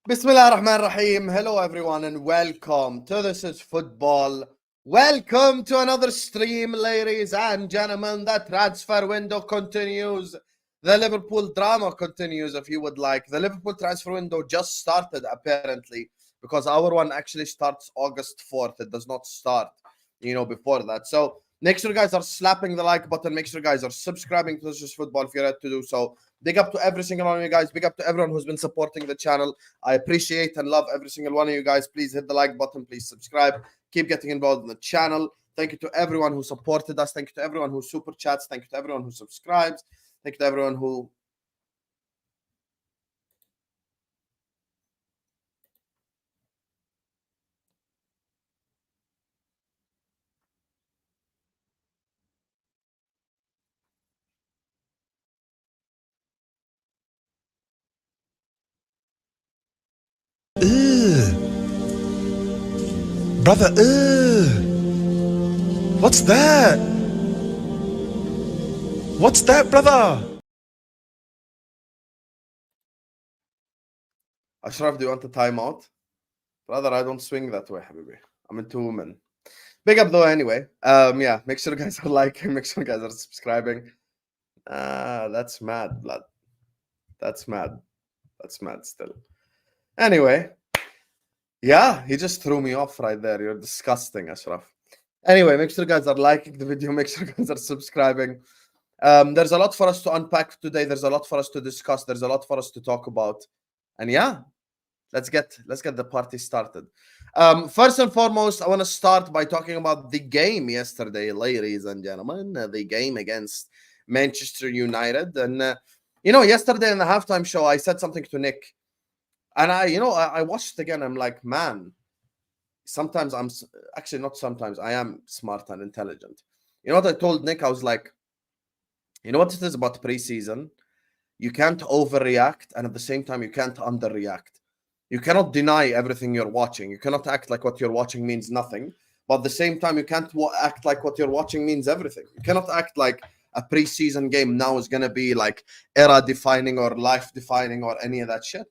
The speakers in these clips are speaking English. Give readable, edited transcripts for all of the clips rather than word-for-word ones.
Bismillah ar-Rahman ar-Rahim. Hello everyone and welcome to This is Football. Welcome to another stream, ladies and gentlemen. The transfer window continues. The Liverpool drama continues, if you would like. The Liverpool transfer window just started, apparently, because our one actually starts August 4th. It does not start, before that. So make sure you guys are slapping the like button. Make sure you guys are subscribing to This is Football if you're ready to do so. Big up to every single one of you guys. Big up to everyone who's been supporting the channel. I appreciate and love every single one of you guys. Please hit the like button. Please subscribe. Keep getting involved in the channel. Thank you to everyone who supported us. Thank you to everyone who super chats. Thank you to everyone who subscribes. Thank you to everyone who Brother, what's that? What's that, brother? Ashraf, do you want a timeout? Brother, I don't swing that way, habibi. I'm into women. Big up though anyway. Yeah, make sure you guys are liking, make sure you guys are subscribing. That's mad, blood. That's mad. That's mad still. Anyway, yeah, he just threw me off right there. You're disgusting, Ashraf. Anyway, make sure you guys are liking the video. Make sure you guys are subscribing. There's a lot for us to unpack today. There's a lot for us to discuss. There's a lot for us to talk about. And yeah, let's get the party started. First and foremost, I want to start by talking about the game yesterday, ladies and gentlemen. The game against Manchester United. And, yesterday in the halftime show, I said something to Nick. And I watched it again. I'm like, man, sometimes actually not sometimes. I am smart and intelligent. You know what I told Nick? I was like, you know what it is about preseason? You can't overreact, and at the same time, you can't underreact. You cannot deny everything you're watching. You cannot act like what you're watching means nothing. But at the same time, you can't act like what you're watching means everything. You cannot act like a preseason game now is going to be like era-defining or life-defining or any of that shit.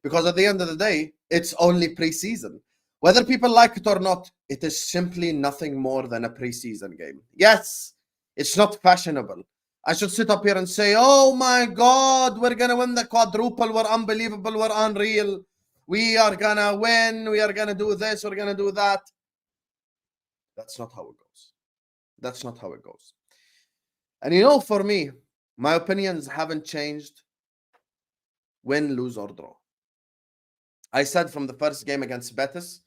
Because at the end of the day, it's only preseason. Whether people like it or not, it is simply nothing more than a preseason game. Yes, it's not fashionable. I should sit up here and say, oh my God, we're going to win the quadruple. We're unbelievable. We're unreal. We are going to win. We are going to do this. We're going to do that. That's not how it goes. That's not how it goes. And for me, my opinions haven't changed. Win, lose, or draw. I said from the first game against Betis,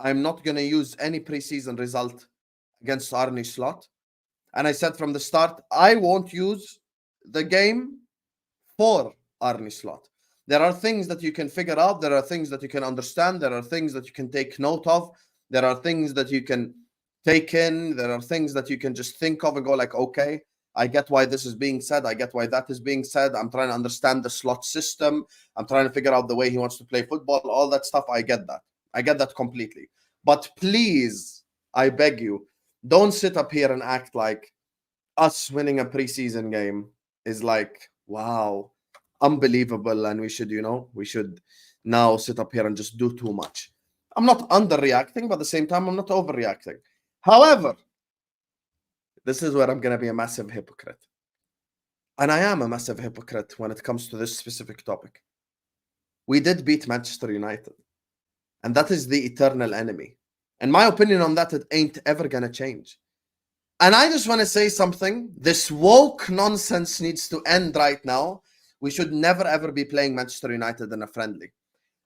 I'm not going to use any preseason result against Arne Slot. And I said from the start, I won't use the game for Arne Slot. There are things that you can figure out. There are things that you can understand. There are things that you can take note of. There are things that you can take in. There are things that you can just think of and go like, okay, I get why this is being said. I get why that is being said. I'm trying to understand the Slot system. I'm trying to figure out the way he wants to play football. All that stuff, I get that. I get that completely. But please, I beg you, don't sit up here and act like us winning a preseason game is like, wow, unbelievable. And we should now sit up here and just do too much. I'm not underreacting, but at the same time, I'm not overreacting. However, this is where I'm going to be a massive hypocrite. And I am a massive hypocrite when it comes to this specific topic. We did beat Manchester United. And that is the eternal enemy. And my opinion on that, it ain't ever going to change. And I just want to say something. This woke nonsense needs to end right now. We should never, ever be playing Manchester United in a friendly.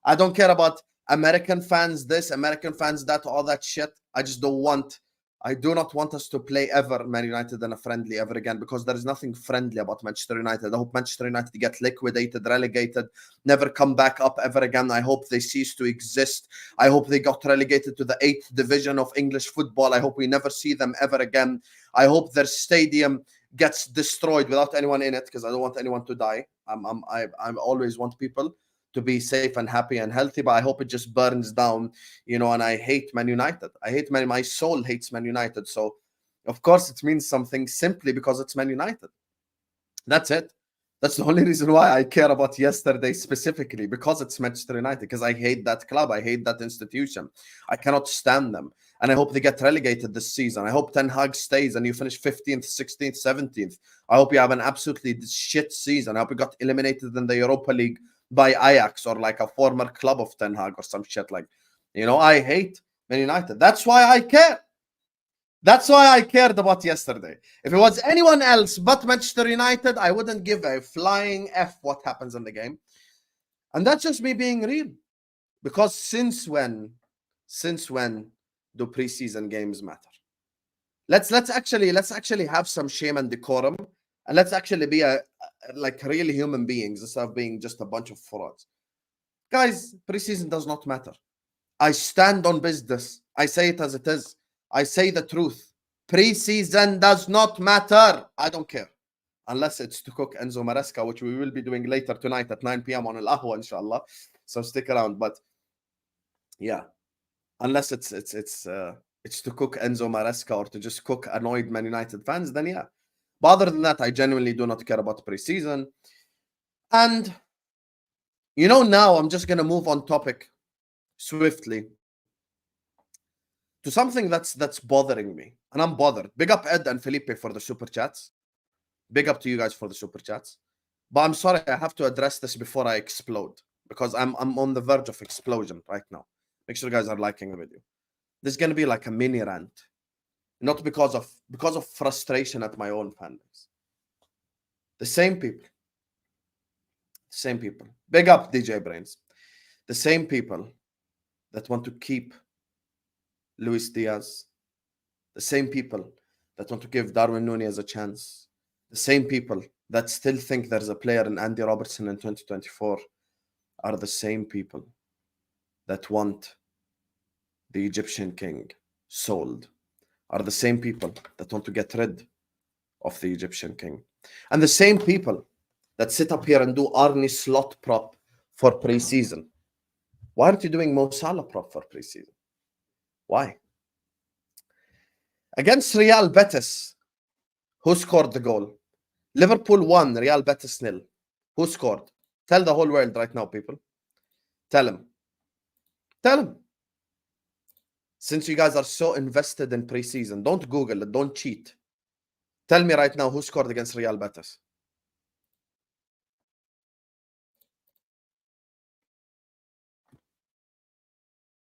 I don't care about American fans this, American fans that, all that shit. I do not want us to play ever Man United in a friendly ever again, because there is nothing friendly about Manchester United. I hope Manchester United get liquidated, relegated, never come back up ever again. I hope they cease to exist. I hope they got relegated to the 8th division of English football. I hope we never see them ever again. I hope their stadium gets destroyed without anyone in it, because I don't want anyone to die. I always want people to be safe and happy and healthy, but I hope it just burns down, and I hate Man United. My soul hates Man United. So, of course, it means something simply because it's Man United. That's it. That's the only reason why I care about yesterday specifically, because it's Manchester United, because I hate that club. I hate that institution. I cannot stand them. And I hope they get relegated this season. I hope Ten Hag stays and you finish 15th, 16th, 17th. I hope you have an absolutely shit season. I hope you got eliminated in the Europa League by Ajax or like a former club of Ten Hag or some shit like, I hate Man United. That's why I care. That's why I cared about yesterday. If it was anyone else but Manchester United, I wouldn't give a flying F what happens in the game. And that's just me being real. Because since when do preseason games matter? Let's actually have some shame and decorum, and let's actually be like real human beings instead of being just a bunch of frauds. Guys, preseason does not matter. I stand on business. I say it as it is. I say the truth. Preseason does not matter. I don't care. Unless it's to cook Enzo Maresca, which we will be doing later tonight at 9 p.m. on Al Ahwa, inshallah. So stick around. But yeah, unless it's to cook Enzo Maresca or to just cook annoyed Man United fans, then yeah. But other than that, I genuinely do not care about preseason. And now I'm just gonna move on topic swiftly to something that's bothering me, and I'm bothered. Big up Ed and Felipe for the super chats. Big up to you guys for the super chats. But I'm sorry, I have to address this before I explode, because I'm on the verge of explosion right now. Make sure you guys are liking the video. There's gonna be like a mini rant, not because of frustration at my own fan base. The same people. Big up DJ Brains. The same people that want to keep Luis Diaz, the same people that want to give Darwin Nunez a chance, the same people that still think there's a player in Andy Robertson in 2024 are the same people that want the Egyptian king sold, are the same people that want to get rid of the Egyptian king, and the same people that sit up here and do Arnie slot prop for preseason. Why aren't you doing Mo Salah prop for preseason? Why? Against Real Betis, who scored the goal? Liverpool 1, Real Betis 0. Who scored? Tell the whole world right now, people. Tell them. Since you guys are so invested in preseason, don't Google it, don't cheat. Tell me right now who scored against Real Betis.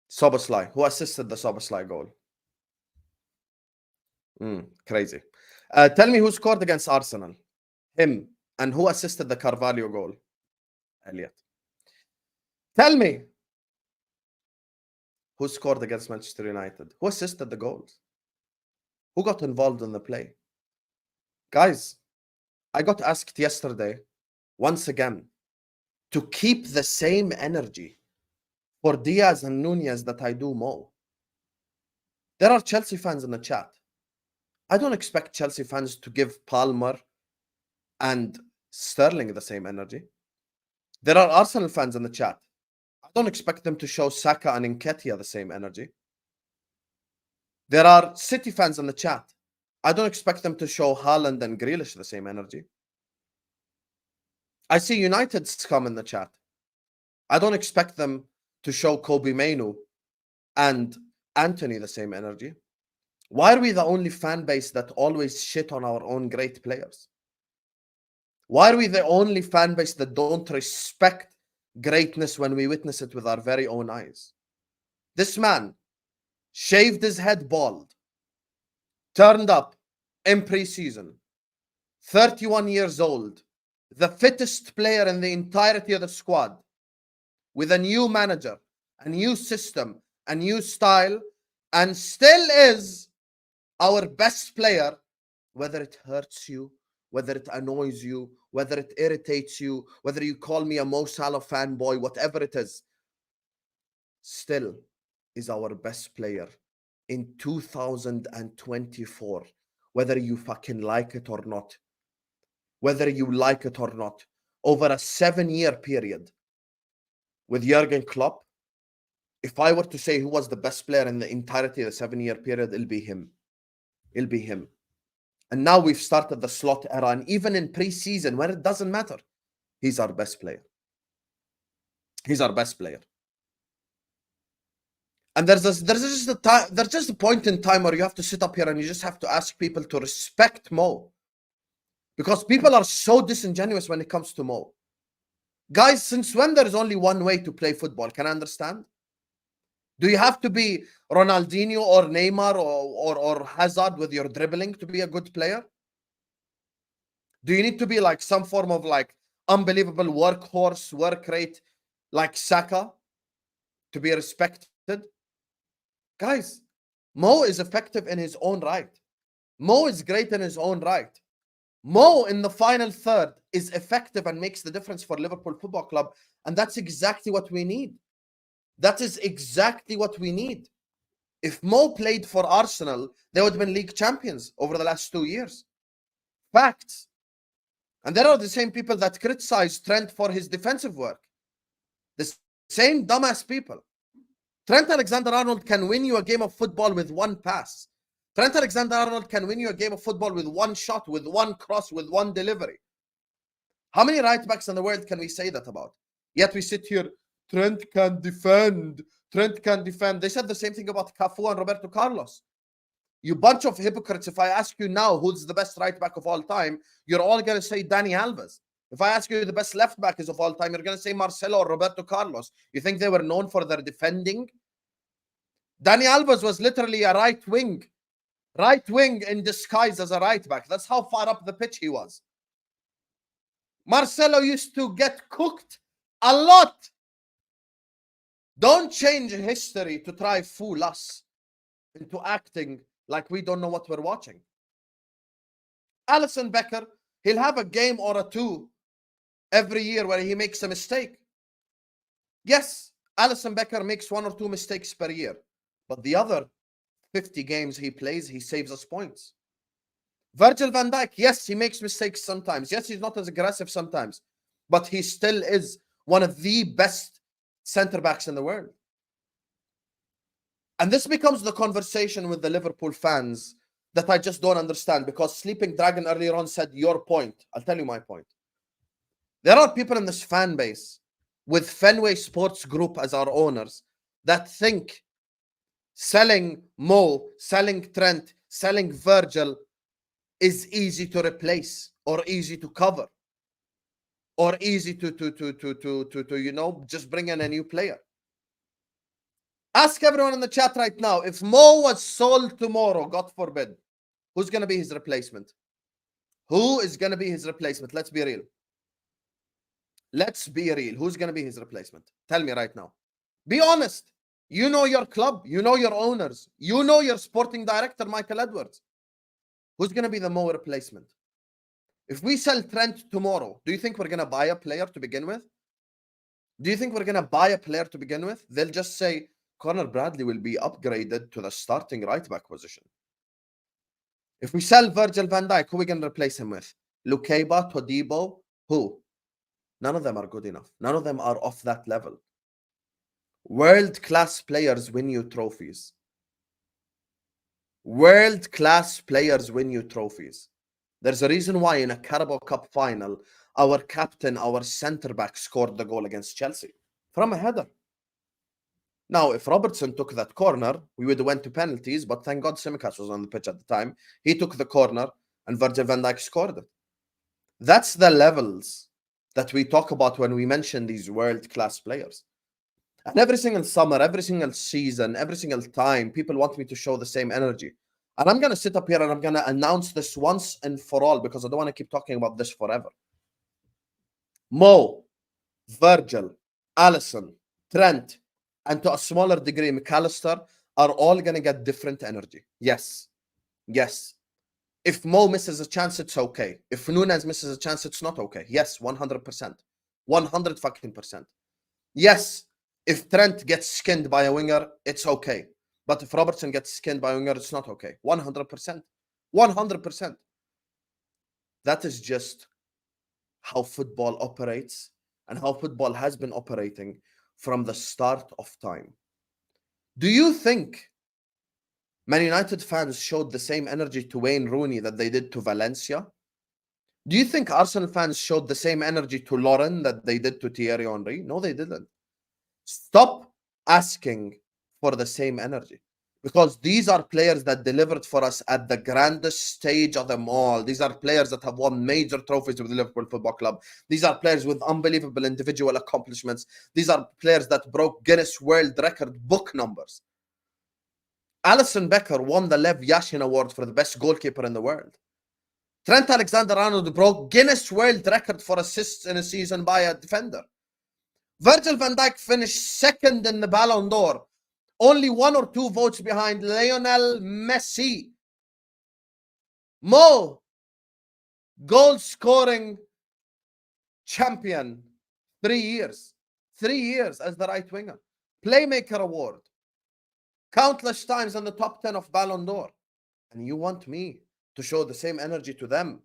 Szoboszlai. Who assisted the Szoboszlai goal? Crazy. Tell me who scored against Arsenal. Him. And who assisted the Carvalho goal? Elliot. Tell me who scored against Manchester United. Who assisted the goals? Who got involved in the play? Guys, I got asked yesterday, once again, to keep the same energy for Diaz and Nunez that I do Mo. There are Chelsea fans in the chat. I don't expect Chelsea fans to give Palmer and Sterling the same energy. There are Arsenal fans in the chat. I don't expect them to show Saka and Nketiah the same energy. There are City fans in the chat. I don't expect them to show Haaland and Grealish the same energy. I see United scum in the chat. I don't expect them to show Kobe Mainu and Anthony the same energy. Why are we the only fan base that always shit on our own great players? Why are we the only fan base that don't respect greatness when we witness it with our very own eyes? This man shaved his head bald, turned up in preseason, 31 years old, the fittest player in the entirety of the squad, with a new manager, a new system, a new style, and still is our best player, whether it hurts you, whether it annoys you, whether it irritates you, whether you call me a Mo Salah fanboy, whatever it is, still is our best player in 2024, whether you fucking like it or not. Whether you like it or not. Over a 7-year period with Jurgen Klopp, if I were to say who was the best player in the entirety of the 7-year period, it'll be him. It'll be him. And now we've started the slot era. And even in preseason, where it doesn't matter, he's our best player. He's our best player. And there's just a point in time where you have to sit up here and you just have to ask people to respect Mo. Because people are so disingenuous when it comes to Mo. Guys, since when there is only one way to play football? Can I understand? Do you have to be Ronaldinho or Neymar or Hazard with your dribbling to be a good player? Do you need to be like some form of like unbelievable workhorse, work rate, like Saka to be respected? Guys, Mo is effective in his own right. Mo is great in his own right. Mo in the final third is effective and makes the difference for Liverpool Football Club. And that's exactly what we need. That is exactly what we need. If Mo played for Arsenal, they would have been league champions over the last 2 years. Facts. And there are the same people that criticize Trent for his defensive work. The same dumbass people. Trent Alexander-Arnold can win you a game of football with one pass. Trent Alexander-Arnold can win you a game of football with one shot, with one cross, with one delivery. How many right backs in the world can we say that about? Yet we sit here, Trent can defend. Trent can defend. They said the same thing about Cafu and Roberto Carlos. You bunch of hypocrites. If I ask you now who's the best right back of all time, you're all going to say Dani Alves. If I ask you the best left back is of all time, you're going to say Marcelo or Roberto Carlos. You think they were known for their defending? Dani Alves was literally a right wing in disguise as a right back. That's how far up the pitch he was. Marcelo used to get cooked a lot. Don't change history to try fool us into acting like we don't know what we're watching. Alisson Becker, he'll have a game or a two every year where he makes a mistake. Yes, Alisson Becker makes 1 or 2 mistakes per year. But the other 50 games he plays, he saves us points. Virgil van Dijk, yes, he makes mistakes sometimes. Yes, he's not as aggressive sometimes. But he still is one of the best centre-backs in the world. And this becomes the conversation with the Liverpool fans that I just don't understand, because Sleeping Dragon earlier on said your point. I'll tell you my point. There are people in this fan base with Fenway Sports Group as our owners that think selling Mo, selling Trent, selling Virgil is easy to replace or easy to cover or easy to you know, just bring in a new player. Ask everyone in the chat right now, if Mo was sold tomorrow, God forbid, who's going to be his replacement? Who is going to be his replacement? Let's be real. Let's be real. Who's going to be his replacement? Tell me right now. Be honest. You know your club. You know your owners. You know your sporting director, Michael Edwards. Who's going to be the Mo replacement? If we sell Trent tomorrow, do you think we're going to buy a player to begin with? Do you think we're going to buy a player to begin with? They'll just say, Conor Bradley will be upgraded to the starting right-back position. If we sell Virgil van Dijk, who are we going to replace him with? Lukeba, Todibo, who? None of them are good enough. None of them are off that level. World-class players win you trophies. World-class players win you trophies. There's a reason why in a Carabao Cup final, our captain, our centre-back scored the goal against Chelsea from a header. Now, if Robertson took that corner, we would have went to penalties, but thank God Tsimikas was on the pitch at the time. He took the corner and Virgil van Dijk scored it. That's the levels that we talk about when we mention these world-class players. And every single summer, every single season, every single time, people want me to show the same energy. And I'm going to sit up here and I'm going to announce this once and for all, because I don't want to keep talking about this forever. Mo, Virgil, Alisson, Trent, and to a smaller degree, McAllister, are all going to get different energy. Yes. Yes. If Mo misses a chance, it's okay. If Nunez misses a chance, it's not okay. Yes, 100%. 100 fucking percent. Yes, if Trent gets skinned by a winger, it's okay. But if Robertson gets skinned by a winger, it's not okay. 100%. 100%. That is just how football operates and how football has been operating from the start of time. Do you think Man United fans showed the same energy to Wayne Rooney that they did to Valencia. Do you think Arsenal fans showed the same energy to Lauren that they did to Thierry Henry? No, they didn't. Stop asking for the same energy, because these are players that delivered for us at the grandest stage of them all. These are players that have won major trophies with the Liverpool Football Club. These are players with unbelievable individual accomplishments. These are players that broke Guinness World Record book numbers. Alisson Becker won the Lev Yashin Award for the best goalkeeper in the world. Trent Alexander-Arnold broke Guinness World Record for assists in a season by a defender. Virgil van Dijk finished second in the Ballon d'Or, only 1 or 2 votes behind Lionel Messi. Mo, goal-scoring champion, 3 years. 3 years as the right winger. Playmaker award. Countless times in the top 10 of Ballon d'Or. And you want me to show the same energy to them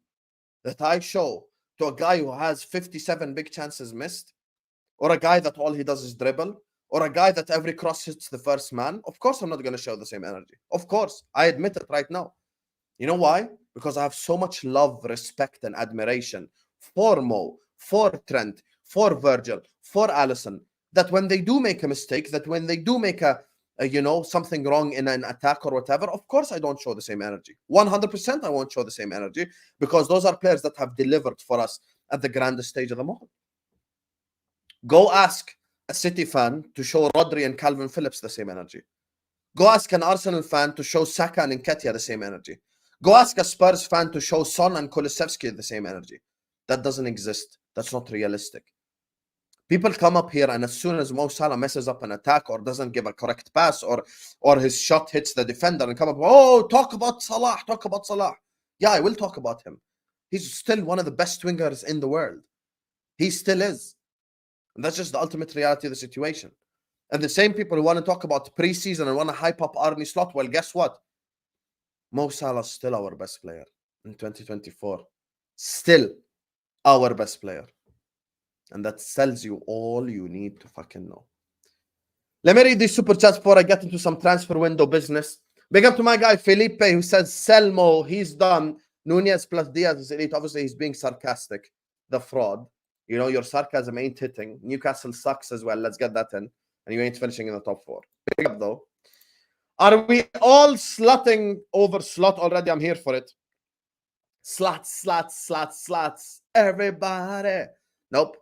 that I show to a guy who has 57 big chances missed? Or a guy that all he does is dribble? Or a guy that every cross hits the first man? Of course I'm not going to show the same energy. Of course. I admit it right now. You know why? Because I have so much love, respect, and admiration for Mo, for Trent, for Virgil, for Alisson, that when they do make a mistake, that when they do make something wrong in an attack or whatever, of course I don't show the same energy. 100% I won't show the same energy, because those are players that have delivered for us at the grandest stage of them all. Go ask a City fan to show Rodri and Calvin Phillips the same energy. Go ask an Arsenal fan to show Saka and Nketiah the same energy. Go ask a Spurs fan to show Son and Kulusevski the same energy. That doesn't exist. That's not realistic. People come up here, and as soon as Mo Salah messes up an attack or doesn't give a correct pass, or his shot hits the defender, and come up, oh, talk about Salah, talk about Salah. Yeah, I will talk about him. He's still one of the best wingers in the world. He still is. And that's just the ultimate reality of the situation. And the same people who want to talk about preseason and want to hype up Arne Slot, well, guess what? Mo Salah is still our best player in 2024. Still our best player. And that tells you all you need to fucking know. Let me read these super chats before I get into some transfer window business. Big up to my guy Felipe, who says, sell Mo, he's done. Nunez plus Diaz is elite. Obviously, he's being sarcastic. The fraud. You know, your sarcasm ain't hitting. Newcastle sucks as well. Let's get that in. And you ain't finishing in the top 4. Big up, though. Are we all slutting over Slot already? I'm here for it. Sluts. Everybody. Nope.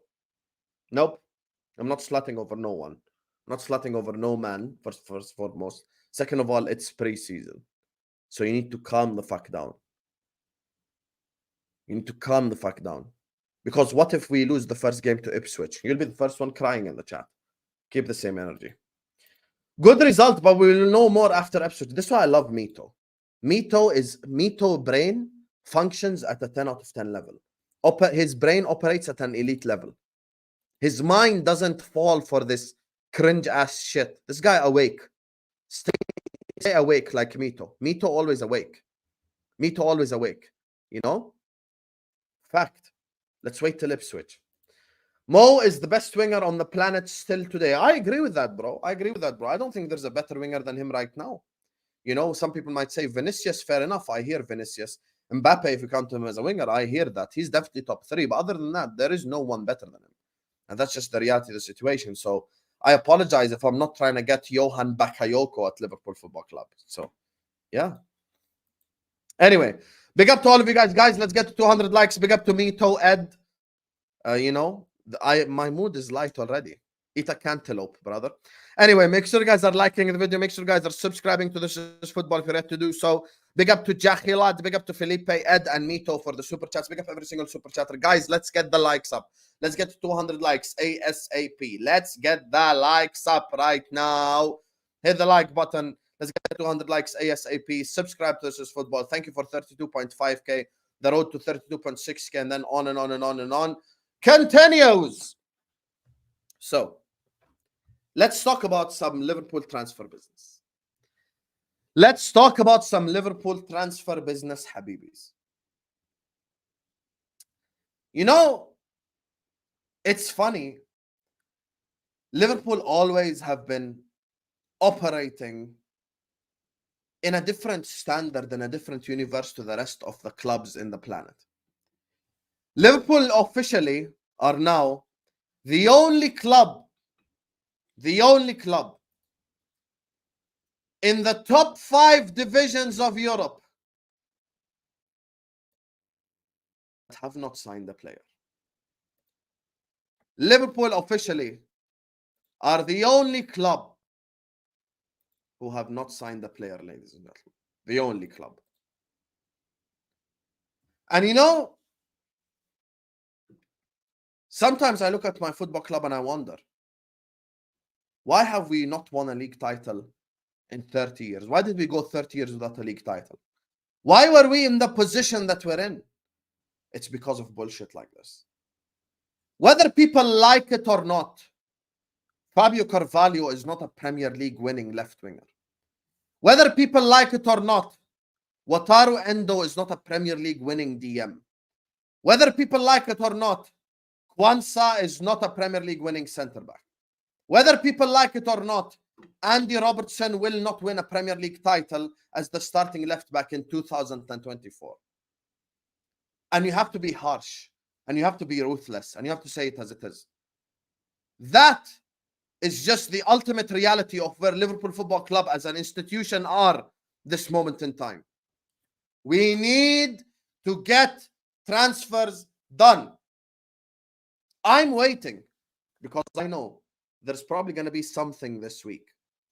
I'm not slutting over no one. I'm not slutting over no man, first foremost. Second of all, it's preseason. So you need to calm the fuck down. Because what if we lose the first game to Ipswich? You'll be the first one crying in the chat. Keep the same energy. Good result, but we will know more after Ipswich. This is why I love Mito. Mito brain functions at a 10 out of 10 level. His brain operates at an elite level. His mind doesn't fall for this cringe-ass shit. This guy awake. Stay awake like Mito. Mito always awake. You know? Fact. Let's wait till Ipswich. Mo is the best winger on the planet still today. I agree with that, bro. I don't think there's a better winger than him right now. You know, some people might say Vinicius, fair enough. I hear Vinicius. Mbappe, if you count him as a winger, I hear that. He's definitely top 3. But other than that, there is no one better than him. And that's just the reality of the situation. So I apologize if I'm not trying to get Johan Bakayoko at Liverpool Football Club. So, yeah. Anyway, big up to all of you guys. Guys, let's get to 200 likes. Big up to me, Toe Ed. My mood is light already. Eat a cantaloupe, brother. Anyway, make sure you guys are liking the video. Make sure you guys are subscribing to This Is Football if you're ready to do so. Big up to Jahilad. Big up to Felipe, Ed, and Mito for the super chats. Big up every single super chatter. Guys, let's get the likes up. Let's get to 200 likes ASAP. Let's get the likes up right now. Hit the like button. Let's get 200 likes ASAP. Subscribe to This Is Football. Thank you for 32.5k. The road to 32.6k, and then on and on and on and on continues. So, let's talk about some Liverpool transfer business. Habibis. You know, it's funny. Liverpool always have been operating in a different standard, in a different universe to the rest of the clubs in the planet. Liverpool officially are now the only club in the top 5 divisions of Europe that have not signed a player. Liverpool officially are the only club who have not signed a player, ladies and gentlemen. The only club. And you know, sometimes I look at my football club and I wonder, why have we not won a league title in 30 years? Why did we go 30 years without a league title? Why were we in the position that we're in? It's because of bullshit like this. Whether people like it or not, Fabio Carvalho is not a Premier League winning left winger. Whether people like it or not, Wataru Endo is not a Premier League winning DM. Whether people like it or not, Kwanzaa is not a Premier League winning centre back. Whether people like it or not, Andy Robertson will not win a Premier League title as the starting left back in 2024. And you have to be harsh, and you have to be ruthless, and you have to say it as it is. That is just the ultimate reality of where Liverpool Football Club as an institution are this moment in time. We need to get transfers done. I'm waiting because I know there's probably going to be something this week.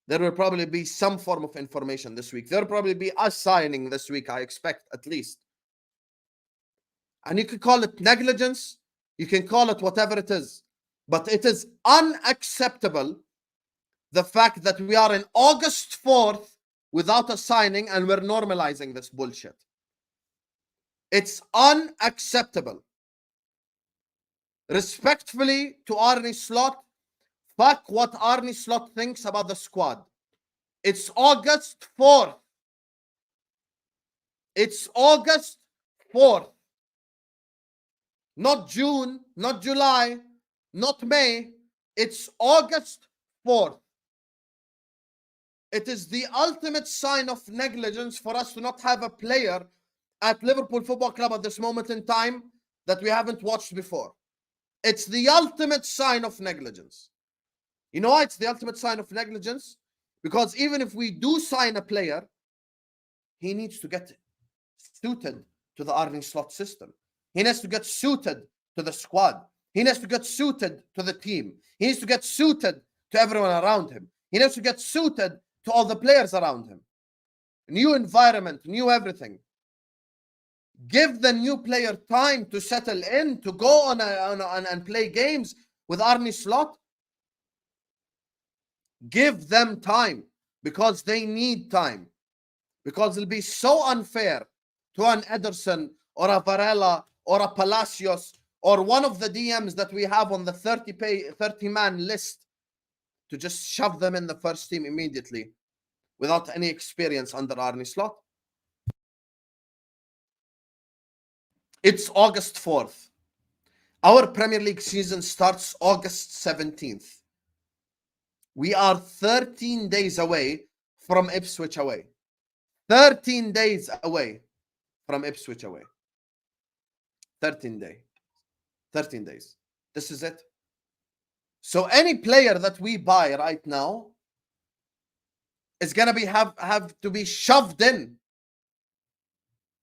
There will probably be some form of information this week. There will probably be us signing this week, I expect, at least. And you can call it negligence. You can call it whatever it is. But it is unacceptable, the fact that we are in August 4th without a signing and we're normalizing this bullshit. It's unacceptable. Respectfully to Arne Slot, fuck what Arne Slot thinks about the squad. It's August 4th. It's August 4th. Not June, not July, not May. It's August 4th. It is the ultimate sign of negligence for us to not have a player at Liverpool Football Club at this moment in time that we haven't watched before. It's the ultimate sign of negligence. You know why it's the ultimate sign of negligence? Because even if we do sign a player, he needs to get suited to the Arne Slot system. He needs to get suited to the squad. He needs to get suited to the team. He needs to get suited to everyone around him. He needs to get suited to all the players around him. New environment, new everything. Give the new player time to settle in, to go on and play games with Arne Slot. Give them time because they need time. Because it'll be so unfair to an Ederson or a Varela or a Palacios or one of the DMs that we have on the 30-man list to just shove them in the first team immediately without any experience under Arne Slot. It's August 4th. Our Premier League season starts August 17th. We are 13 days away from Ipswich away. 13 days away from Ipswich away. 13 days. This is it. So any player that we buy right now is going to have to be shoved in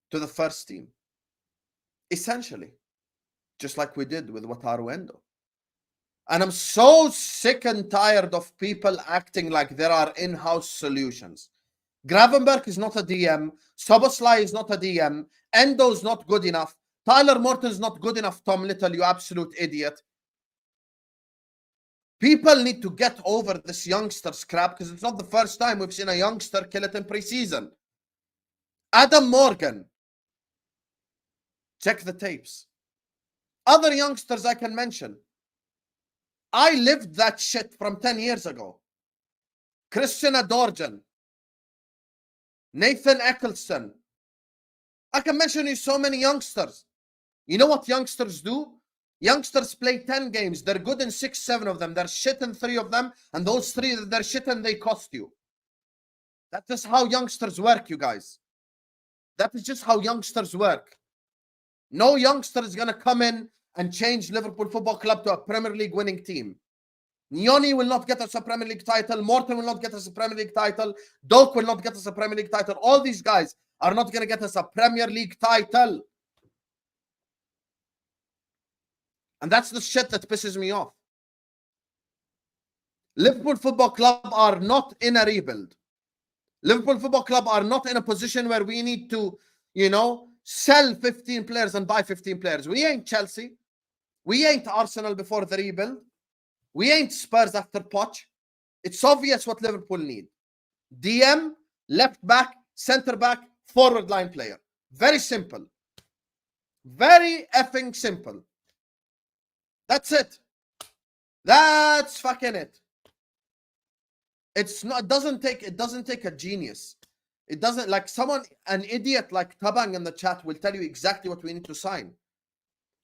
to the first team. Essentially. Just like we did with Wataru Endo. And I'm so sick and tired of people acting like there are in-house solutions. Gravenberg is not a DM. Szoboszlai is not a DM. Endo is not good enough. Tyler Morton is not good enough, Tom Little, you absolute idiot. People need to get over this youngster's crap because it's not the first time we've seen a youngster kill it in preseason. Adam Morgan. Check the tapes. Other youngsters I can mention. I lived that shit from 10 years ago. Christian Adorjan. Nathan Eccleston. I can mention you so many youngsters. You know what youngsters do? Youngsters play 10 games. They're good in 6, 7 of them. They're shit in 3 of them. And those 3 that they're shit in, they cost you. That's just how youngsters work, you guys. That is just how youngsters work. No youngster is going to come in and change Liverpool Football Club to a Premier League winning team. Nyoni will not get us a Premier League title. Morton will not get us a Premier League title. Doak will not get us a Premier League title. All these guys are not going to get us a Premier League title. And that's the shit that pisses me off. Liverpool Football Club are not in a rebuild. Liverpool Football Club are not in a position where we need to, sell 15 players and buy 15 players. We ain't Chelsea. We ain't Arsenal before the rebuild. We ain't Spurs after Poch. It's obvious what Liverpool need. DM, left back, center back, forward line player. Very simple. Very effing simple. That's it. That's fucking it. It doesn't take a genius. It doesn't, like an idiot like Tabang in the chat will tell you exactly what we need to sign.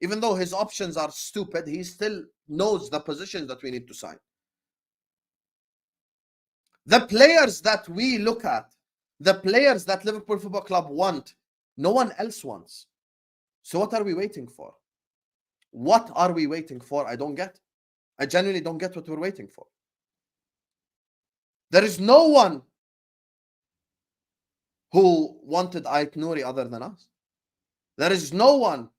Even though his options are stupid, he still knows the positions that we need to sign. The players that we look at, the players that Liverpool Football Club want, no one else wants. So what are we waiting for? What are we waiting for? I don't get. I genuinely don't get what we're waiting for. There is no one who wanted Ait Nouri other than us. There is no one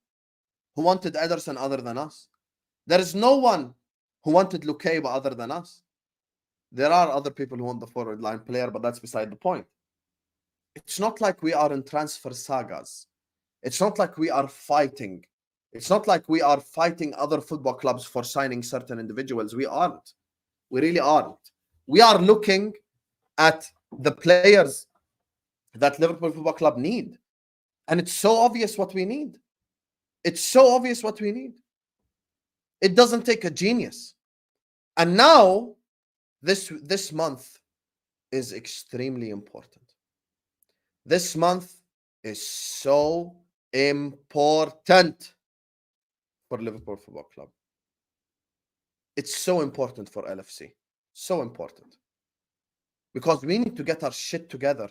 who wanted Ederson other than us. There is no one who wanted Lukeba other than us. There are other people who want the forward line player, but that's beside the point. It's not like we are in transfer sagas. It's not like we are fighting. It's not like we are fighting other football clubs for signing certain individuals. We aren't. We really aren't. We are looking at the players that Liverpool Football Club need. And it's so obvious what we need. It's so obvious what we need. It doesn't take a genius. And now, this month is extremely important. This month is so important for Liverpool Football Club. It's so important for LFC. So important. Because we need to get our shit together.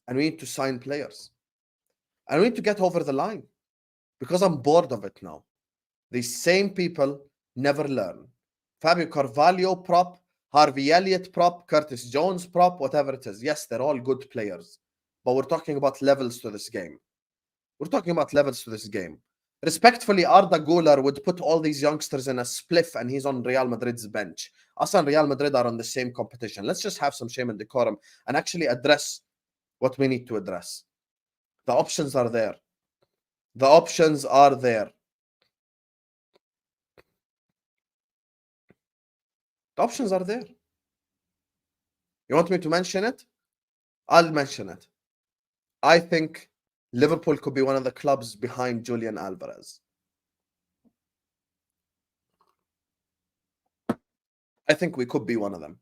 And we need to sign players. And we need to get over the line. Because I'm bored of it now. These same people never learn. Fabio Carvalho prop, Harvey Elliott prop, Curtis Jones prop, whatever it is. Yes, they're all good players. But we're talking about levels to this game. We're talking about levels to this game. Respectfully, Arda Güler would put all these youngsters in a spliff and he's on Real Madrid's bench. Us and Real Madrid are on the same competition. Let's just have some shame and decorum and actually address what we need to address. The options are there. The options are there. The options are there. You want me to mention it? I'll mention it. I think Liverpool could be one of the clubs behind Julian Alvarez. I think we could be one of them.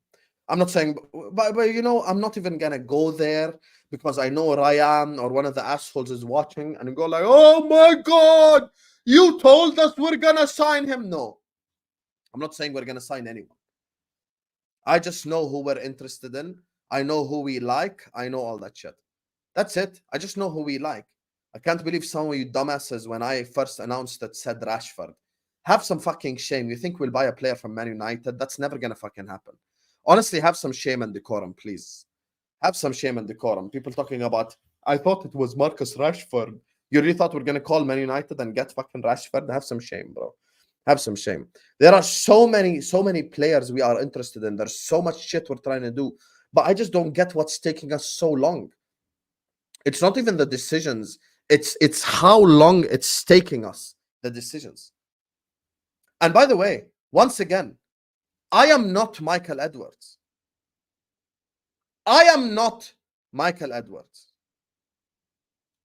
I'm not saying, but I'm not even going to go there because I know Ryan or one of the assholes is watching and go like, oh my God, you told us we're going to sign him. No, I'm not saying we're going to sign anyone. I just know who we're interested in. I know who we like. I know all that shit. That's it. I just know who we like. I can't believe some of you dumbasses, when I first announced it, said Rashford. Have some fucking shame. You think we'll buy a player from Man United? That's never going to fucking happen. Honestly, have some shame and decorum, please. Have some shame and decorum. People talking about, I thought it was Marcus Rashford. You really thought we're going to call Man United and get fucking Rashford? Have some shame, bro. Have some shame. There are so many players we are interested in. There's so much shit we're trying to do. But I just don't get what's taking us so long. It's not even the decisions. It's how long it's taking us, the decisions. And by the way, once again, I am not Michael Edwards. I am not Michael Edwards.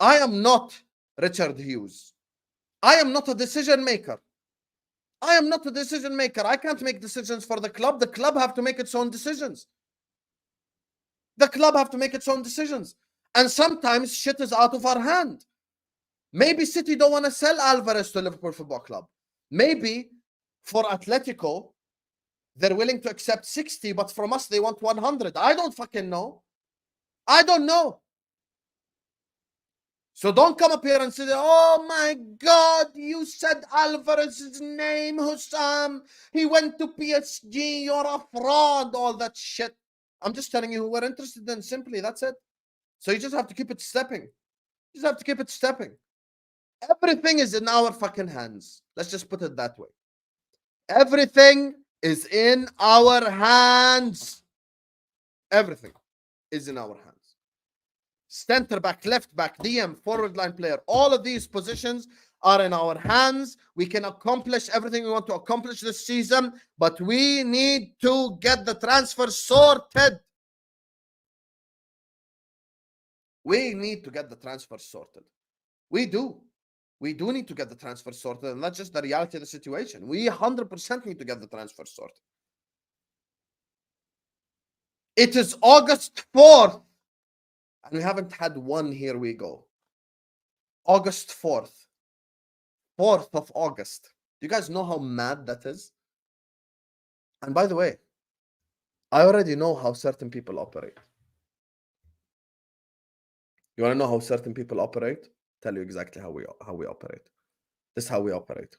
I am not Richard Hughes. I am not a decision maker. I am not a decision maker. I can't make decisions for the club. The club have to make its own decisions. The club have to make its own decisions. And sometimes shit is out of our hand. Maybe City don't want to sell Alvarez to Liverpool Football Club. Maybe for Atletico, they're willing to accept 60, but from us, they want 100. I don't fucking know. I don't know. So don't come up here and say, oh my God, you said Alvarez's name, Hussam. He went to PSG. You're a fraud. All that shit. I'm just telling you who we're interested in. Simply, that's it. So you just have to keep it stepping. You just have to keep it stepping. Everything is in our fucking hands. Let's just put it that way. Everything is in our hands. Everything is in our hands. Center back, left back, DM, forward line player. All of these positions are in our hands. We can accomplish everything we want to accomplish this season, but we need to get the transfer sorted. We need to get the transfer sorted. We do. We do need to get the transfer sorted, and that's just the reality of the situation. We 100% need to get the transfer sorted. It is August 4th, and we haven't had one. Here we go. August 4th. 4th of August. Do you guys know how mad that is? And by the way, I already know how certain people operate. You want to know how certain people operate? Tell you exactly how we operate. This is how we operate.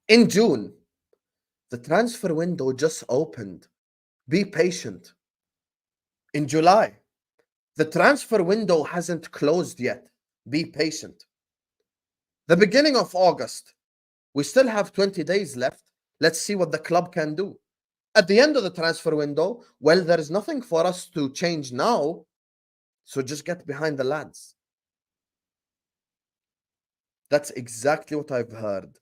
In June, the transfer window just opened. Be patient. In July, the transfer window hasn't closed yet. Be patient. The beginning of August, we still have 20 days left. Let's see what the club can do. At the end of the transfer window, well, there is nothing for us to change now. So just get behind the lads. That's exactly what I've heard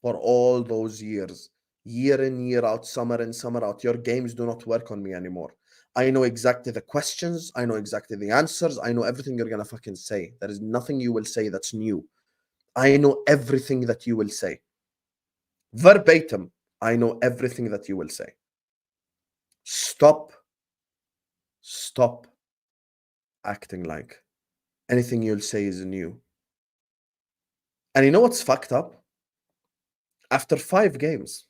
for all those years. Year in, year out, summer in, summer out. Your games do not work on me anymore. I know exactly the questions. I know exactly the answers. I know everything you're going to fucking say. There is nothing you will say that's new. I know everything that you will say. Verbatim, I know everything that you will say. Stop acting like anything you'll say is new. And you know what's fucked up? After 5 games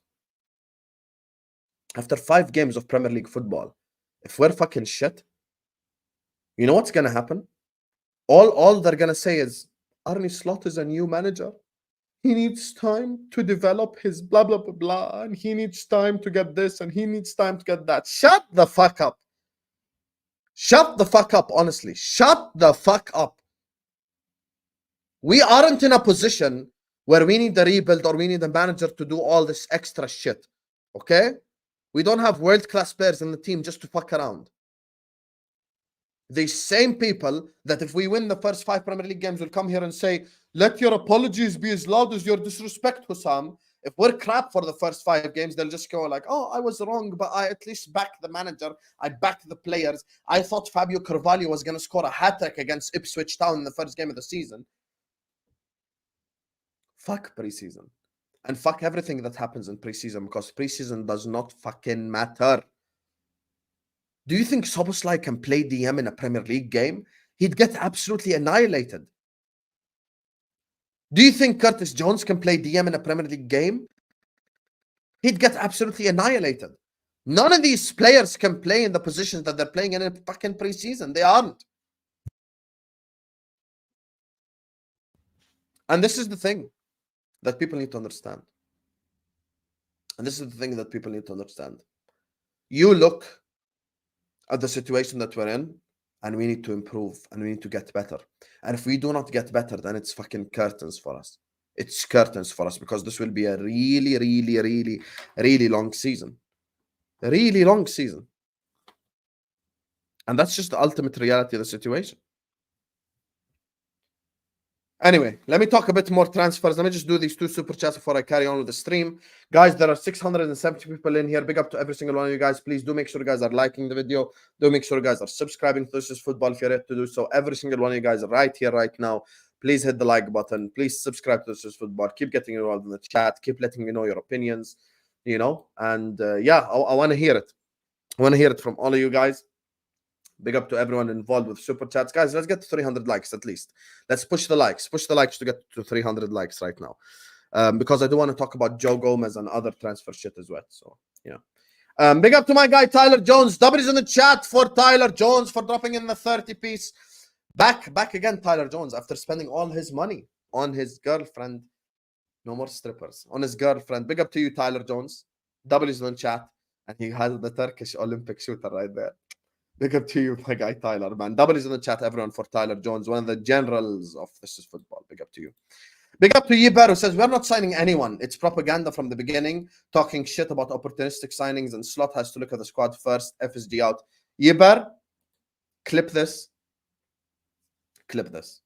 of Premier League football, if we're fucking shit, you know what's going to happen? All they're going to say is, Arne Slot is a new manager. He needs time to develop his blah, blah, blah, blah. And he needs time to get this and he needs time to get that. Shut the fuck up. Shut the fuck up, honestly. Shut the fuck up. We aren't in a position where we need a rebuild or we need a manager to do all this extra shit. Okay? We don't have world-class players in the team just to fuck around. These same people that if we win the first 5 Premier League games will come here and say, let your apologies be as loud as your disrespect, Hussam. If we're crap for the first 5 games, they'll just go like, oh, I was wrong, but I at least backed the manager. I backed the players. I thought Fabio Carvalho was going to score a hat-trick against Ipswich Town in the first game of the season. Fuck preseason. And fuck everything that happens in preseason, because preseason does not fucking matter. Do you think Szoboszlai can play DM in a Premier League game? He'd get absolutely annihilated. Do you think Curtis Jones can play DM in a Premier League game? He'd get absolutely annihilated. None of these players can play in the positions that they're playing in fucking preseason. They aren't. And this is the thing that people need to understand. And this is the thing that people need to understand. You look at the situation that we're in, and we need to improve, and we need to get better. And if we do not get better, then it's fucking curtains for us. It's curtains for us, because this will be a really, really, really, really long season. A really long season. And that's just the ultimate reality of the situation. Anyway, let me talk a bit more transfers. Let me just do these 2 super chats before I carry on with the stream. Guys, there are 670 people in here. Big up to every single one of you guys. Please do make sure you guys are liking the video. Do make sure you guys are subscribing to This Is Football if you're yet to do so. Every single one of you guys right here, right now. Please hit the like button. Please subscribe to This Is Football. Keep getting involved in the chat. Keep letting me know your opinions, you know. And yeah, I want to hear it. I want to hear it from all of you guys. Big up to everyone involved with super chats. Guys, let's get to 300 likes at least. Let's push the likes. Push the likes to get to 300 likes right now. Because I do want to talk about Joe Gomez and other transfer shit as well. So, yeah. Big up to my guy Tyler Jones. W's in the chat for Tyler Jones for dropping in the 30 piece. Back again, Tyler Jones, after spending all his money on his girlfriend. No more strippers. On his girlfriend. Big up to you, Tyler Jones. W's in the chat. And he has the Turkish Olympic shooter right there. Big up to you, my guy Tyler, man. W's in the chat, everyone, for Tyler Jones, one of the generals of This Is Football. Big up to you. Big up to Yiber, who says, we're not signing anyone. It's propaganda from the beginning, talking shit about opportunistic signings, and Slot has to look at the squad first. FSG out. Yiber, clip this. Clip this.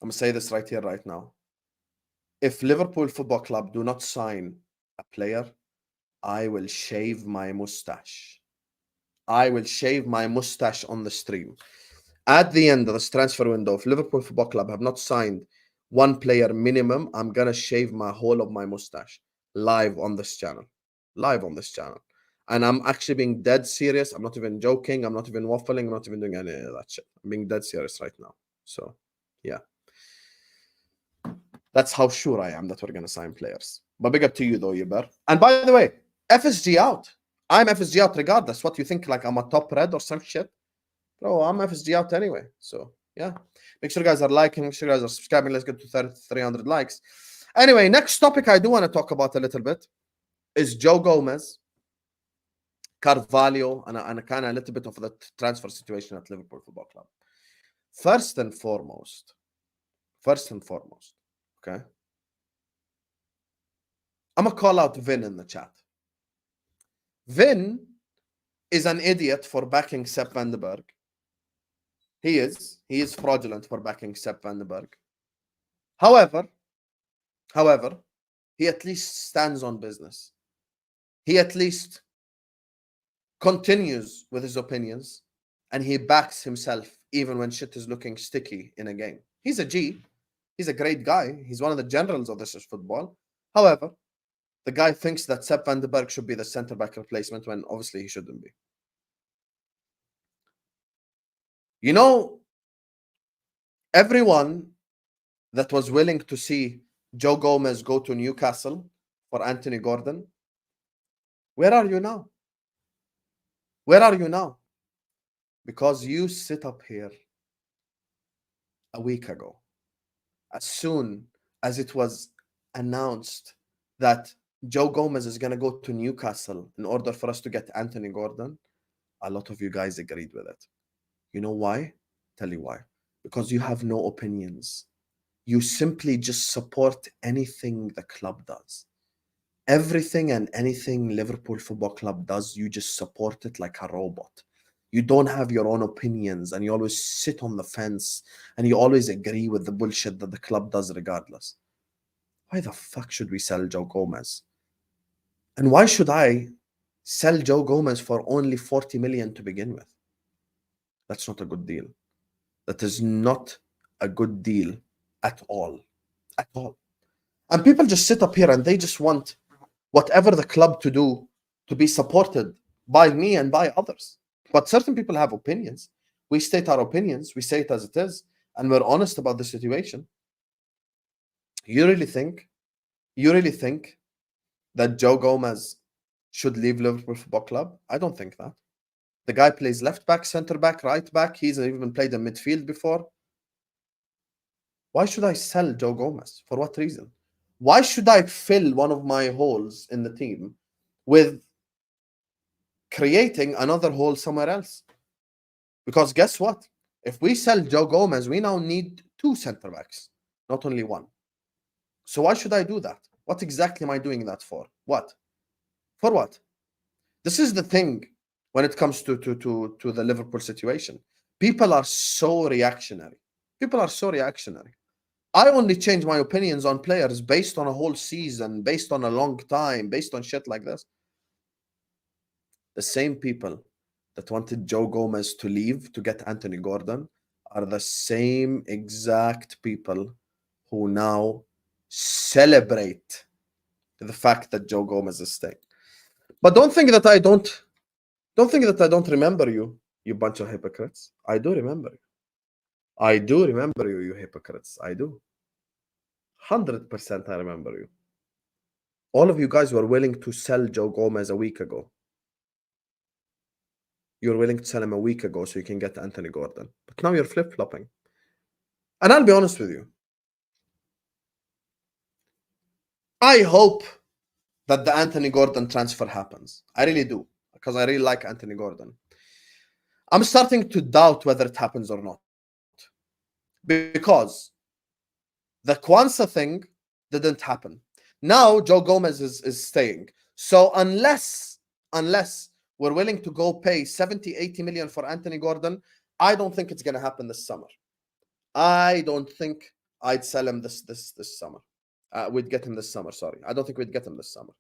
I'm going to say this right here, right now. If Liverpool Football Club do not sign a player, I will shave my mustache. I will shave my mustache on the stream. At the end of this transfer window, if Liverpool Football Club have not signed one player minimum, I'm going to shave my whole of my mustache live on this channel. Live on this channel. And I'm actually being dead serious. I'm not even joking. I'm not even waffling. I'm not even doing any of that shit. I'm being dead serious right now. So, yeah. That's how sure I am that we're going to sign players. But big up to you, though, Yuber. And by the way, FSG out. I'm FSG out regardless. What you think, like I'm a top red or some shit? Bro, I'm FSG out anyway. So, yeah. Make sure you guys are liking. Make sure you guys are subscribing. Let's get to 300 likes. Anyway, next topic I do want to talk about a little bit is Joe Gomez, Carvalho, and kind of a little bit of the transfer situation at Liverpool Football Club. First and foremost, okay? I'm going to call out Vin in the chat. Vin is an idiot for backing Sepp van den Berg. He is fraudulent for backing Sepp van den Berg. However, he at least stands on business. He at least continues with his opinions, and he backs himself even when shit is looking sticky in a game. He's a G. He's a great guy. He's one of the generals of This Is Football. However, the guy thinks that Sepp van den Berg should be the centre-back replacement when obviously he shouldn't be. You know, everyone that was willing to see Joe Gomez go to Newcastle for Anthony Gordon, where are you now? Where are you now? Because you sit up here a week ago, as soon as it was announced that Joe Gomez is going to go to Newcastle in order for us to get Anthony Gordon, a lot of you guys agreed with it. You know why? Tell you why. Because you have no opinions. You simply just support anything the club does. Everything and anything Liverpool Football Club does, you just support it like a robot. You don't have your own opinions, and you always sit on the fence, and you always agree with the bullshit that the club does regardless. Why the fuck should we sell Joe Gomez? And why should I sell Joe Gomez for only 40 million to begin with? That's not a good deal. That is not a good deal at all. At all. And people just sit up here and they just want whatever the club to do to be supported by me and by others. But certain people have opinions. We state our opinions. We say it as it is. And we're honest about the situation. You really think that Joe Gomez should leave Liverpool Football Club? I don't think that. The guy plays left back, center back, right back. He's even played in midfield before. Why should I sell Joe Gomez? For what reason? Why should I fill one of my holes in the team with creating another hole somewhere else? Because guess what? If we sell Joe Gomez, we now need 2 center backs, not only 1. So why should I do that? What exactly am I doing that for? What? For what? This is the thing when it comes to the Liverpool situation. People are so reactionary. I only change my opinions on players based on a whole season, based on a long time, based on shit like this. The same people that wanted Joe Gomez to leave to get Anthony Gordon are the same exact people who now celebrate the fact that Joe Gomez is staying. But don't think that I don't remember you, you bunch of hypocrites. I do remember you. I do remember you, you hypocrites. I do. 100% I remember you. All of you guys were willing to sell Joe Gomez a week ago. you were willing to sell him a week ago so you can get Anthony Gordon. But now you're flip-flopping. And I'll be honest with you. I hope that the Anthony Gordon transfer happens. I really do. Because I really like Anthony Gordon. I'm starting to doubt whether it happens or not. Because the Kwanzaa thing didn't happen. Now Joe Gomez is staying. So unless we're willing to go pay 70, 80 million for Anthony Gordon, I don't think it's going to happen this summer. I don't think I'd sell him this summer. We'd get him this summer, sorry. I don't think we'd get him this summer.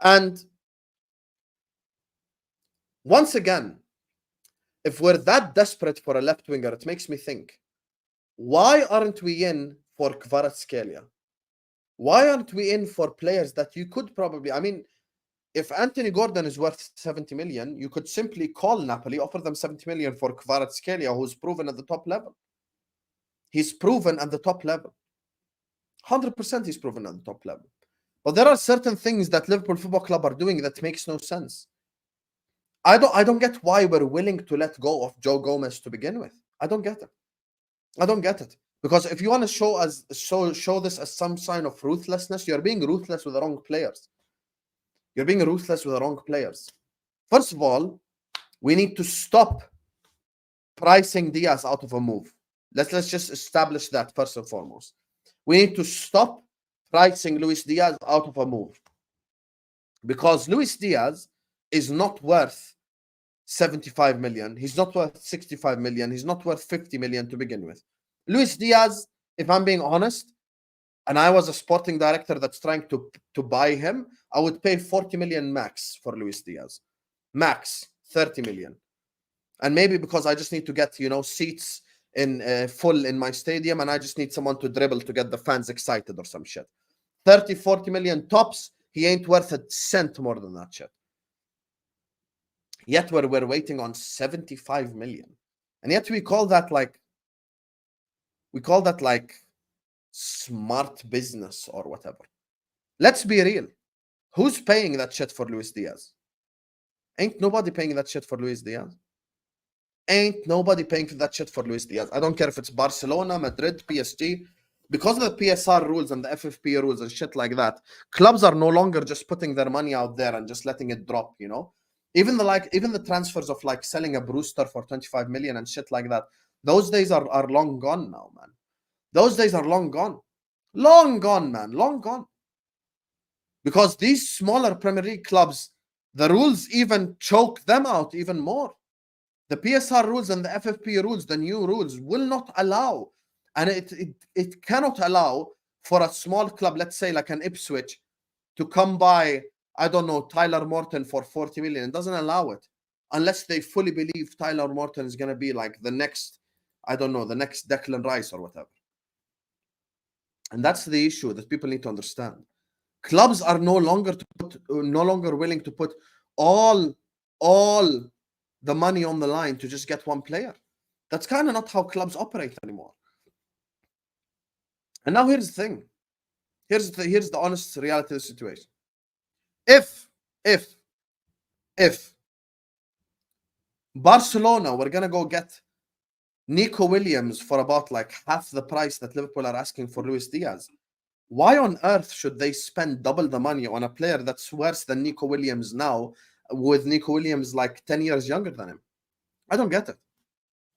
And once again, if we're that desperate for a left winger, it makes me think, why aren't we in for Kvaratskhelia? Why aren't we in for players that you could probably... I mean, if Anthony Gordon is worth 70 million, you could simply call Napoli, offer them 70 million for Kvaratskhelia, who's proven at the top level. He's proven at the top level. 100% he's proven at the top level. But there are certain things that Liverpool Football Club are doing that makes no sense. I don't get why we're willing to let go of Joe Gomez to begin with. I don't get it. I don't get it. Because if you want to show this as some sign of ruthlessness, you're being ruthless with the wrong players. You're being ruthless with the wrong players. First of all, we need to stop pricing Diaz out of a move. Let's just establish that first and foremost. We need to stop pricing Luis Diaz out of a move. Because Luis Diaz is not worth 75 million. He's not worth 65 million. He's not worth 50 million to begin with. Luis Diaz, if I'm being honest, and I was a sporting director that's trying to buy him, I would pay 40 million max for Luis Diaz. Max, 30 million. And maybe because I just need to get, seats in full in my stadium, and I just need someone to dribble to get the fans excited or some shit. 30, 40 million tops, he ain't worth a cent more than that shit. Yet we're waiting on 75 million. And yet we call that like smart business or whatever. Let's be real. Who's paying that shit for Luis Diaz? Ain't nobody paying that shit for Luis Diaz. Ain't nobody paying for that shit for Luis Diaz. I don't care if it's Barcelona, Madrid, PSG. Because of the PSR rules and the FFP rules and shit like that, clubs are no longer just putting their money out there and just letting it drop, Even the transfers of like selling a Brewster for 25 million and shit like that, those days are long gone now, man. Those days are long gone. Long gone, man. Long gone. Because these smaller Premier League clubs, the rules even choke them out even more. The PSR rules and the FFP rules, the new rules, will not allow, and it cannot allow for a small club, let's say like an Ipswich, to come by, I don't know, Tyler Morton for 40 million. It doesn't allow it unless they fully believe Tyler Morton is going to be like the next, I don't know, the next Declan Rice or whatever. And that's the issue that people need to understand. Clubs are no longer willing to put all the money on the line to just get one player. That's kind of not how clubs operate anymore. And now here's the thing. Here's the honest reality of the situation. If Barcelona were gonna go get Nico Williams for about like half the price that Liverpool are asking for Luis Diaz, why on earth should they spend double the money on a player that's worse than Nico Williams now, with Nico Williams like 10 years younger than him? I don't get it.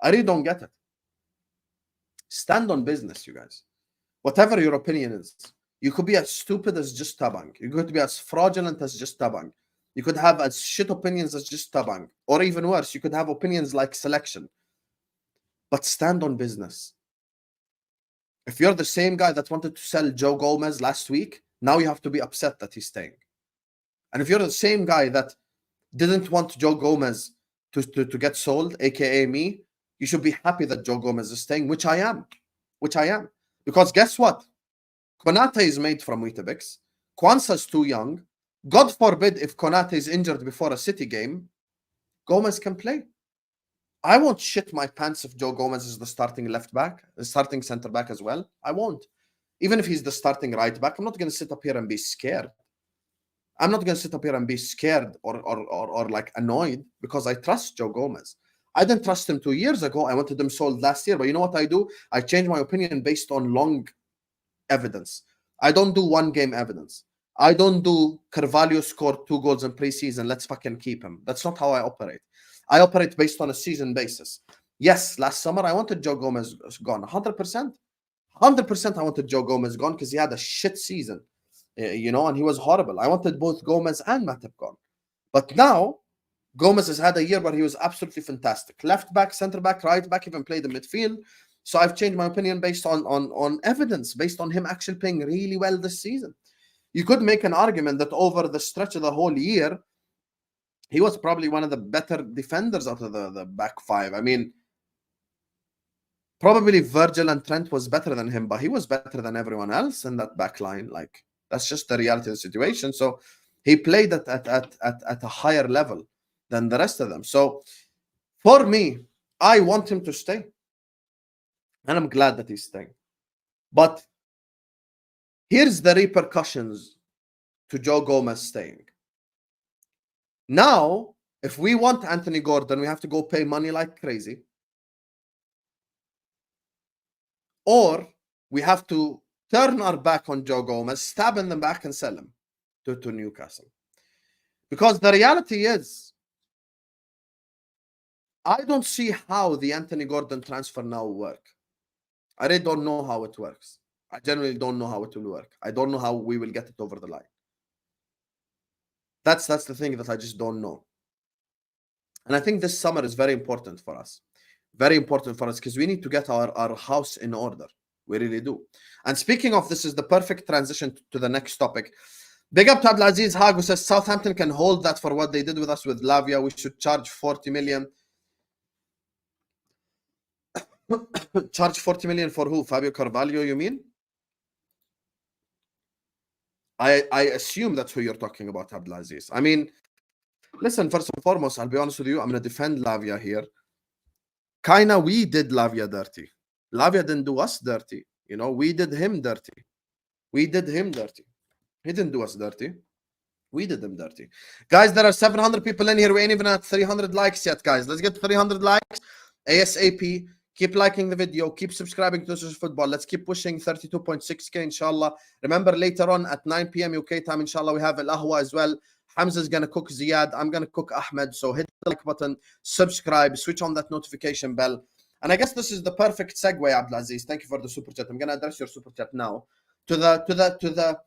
I really don't get it. Stand on business, you guys. Whatever your opinion is. You could be as stupid as just Tabang. You could be as fraudulent as just Tabang. You could have as shit opinions as just Tabang. Or even worse, you could have opinions like selection. But stand on business. If you're the same guy that wanted to sell Joe Gomez last week, now you have to be upset that he's staying. And if you're the same guy that didn't want Joe Gomez to get sold, aka me, you should be happy that Joe Gomez is staying, which I am. Because guess what? Konate is made from Weetabix. Kwanzaa is too young. God forbid if Konate is injured before a City game, Gomez can play. I won't shit my pants if Joe Gomez is the starting left back, the starting center back as well. I won't. Even if he's the starting right back, I'm not going to sit up here and be scared. I'm not going to sit up here and be scared or like annoyed because I trust Joe Gomez. I didn't trust him 2 years ago. I wanted him sold last year. But you know what I do? I change my opinion based on long evidence. I don't do one game evidence. I don't do Carvalho scored 2 goals in preseason. Let's fucking keep him. That's not how I operate. I operate based on a season basis. Yes, last summer I wanted Joe Gomez gone. 100%. 100% I wanted Joe Gomez gone because he had a shit season. You know, and he was horrible. I wanted both Gomez and Matip gone. But now, Gomez has had a year where he was absolutely fantastic. Left back, center back, right back, even played in midfield. So I've changed my opinion based on evidence, based on him actually playing really well this season. You could make an argument that over the stretch of the whole year, he was probably one of the better defenders out of the back five. I mean, probably Virgil and Trent was better than him, but he was better than everyone else in that back line. Like, that's just the reality of the situation. So he played at a higher level than the rest of them. So for me, I want him to stay. And I'm glad that he's staying. But here's the repercussions to Joe Gomez staying. Now, if we want Anthony Gordon, we have to go pay money like crazy. Or we have to turn our back on Joe Gomez, stab in the back and sell him to Newcastle. Because the reality is, I don't see how the Anthony Gordon transfer now will work. I really don't know how it works. I genuinely don't know how it will work. I don't know how we will get it over the line. That's the thing that I just don't know. And I think this summer is very important for us. Very important for us because we need to get our house in order. We really do. And speaking of, this is the perfect transition to the next topic. Big up to Abdulaziz Hag, who says Southampton can hold that for what they did with us with Lavia. We should charge 40 million. Charge 40 million for who? Fabio Carvalho, you mean? I assume that's who you're talking about, Abdulaziz. I mean, listen, first and foremost, I'll be honest with you. I'm going to defend Lavia here. Kinda, we did Lavia dirty. Lavia didn't do us dirty. You know, we did him dirty. We did him dirty. He didn't do us dirty. We did him dirty. Guys, there are 700 people in here. We ain't even at 300 likes yet, guys. Let's get 300 likes ASAP. Keep liking the video. Keep subscribing to Social Football. Let's keep pushing 32.6k, inshallah. Remember, later on at 9 p.m. UK time, inshallah, we have Al Ahwa as well. Hamza's going to cook Ziyad. I'm going to cook Ahmed. So hit the like button, subscribe, switch on that notification bell. And I guess this is the perfect segue, Abdulaziz. Thank you for the super chat. I'm going to address your super chat now to the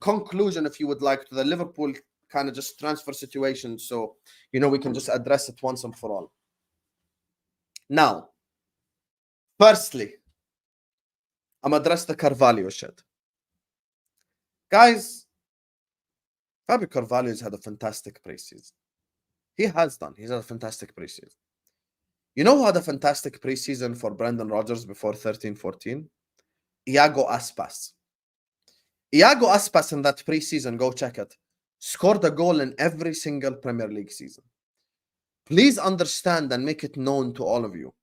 conclusion, if you would like, to the Liverpool kind of just transfer situation. So, you know, we can just address it once and for all. Now, firstly, I'm address the Carvalho shit. Guys, Fabio Carvalho has had a fantastic preseason. He has done. He's had a fantastic preseason. You know who had a fantastic preseason for Brendan Rodgers before 13-14? Iago Aspas. Iago Aspas in that preseason, go check it, scored a goal in every single Premier League season. Please understand and make it known to all of you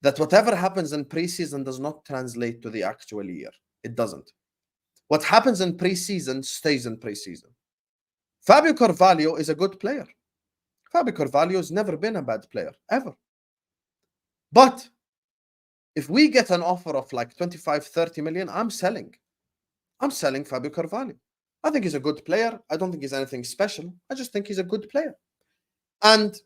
that whatever happens in preseason does not translate to the actual year. It doesn't. What happens in preseason stays in preseason. Fabio Carvalho is a good player. Fabio Carvalho has never been a bad player, ever. But if we get an offer of like 25, 30 million, I'm selling. I'm selling Fabio Carvalho. I think he's a good player. I don't think he's anything special. I just think he's a good player. And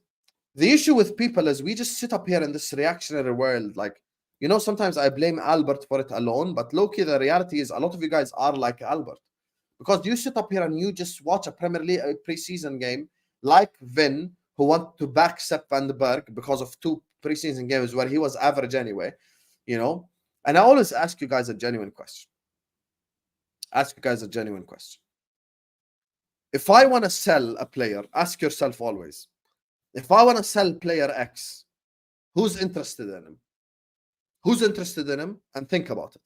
the issue with people is we just sit up here in this reactionary world. Like, you know, sometimes I blame Albert for it alone, but low-key, the reality is a lot of you guys are like Albert. Because you sit up here and you just watch a Premier League preseason game like Vin, who want to back Sepp van den Berg because of 2 preseason games where he was average anyway, you know. And I always ask you guys a genuine question. If I want to sell a player, ask yourself always, if I want to sell player X, who's interested in him? Who's interested in him? And think about it.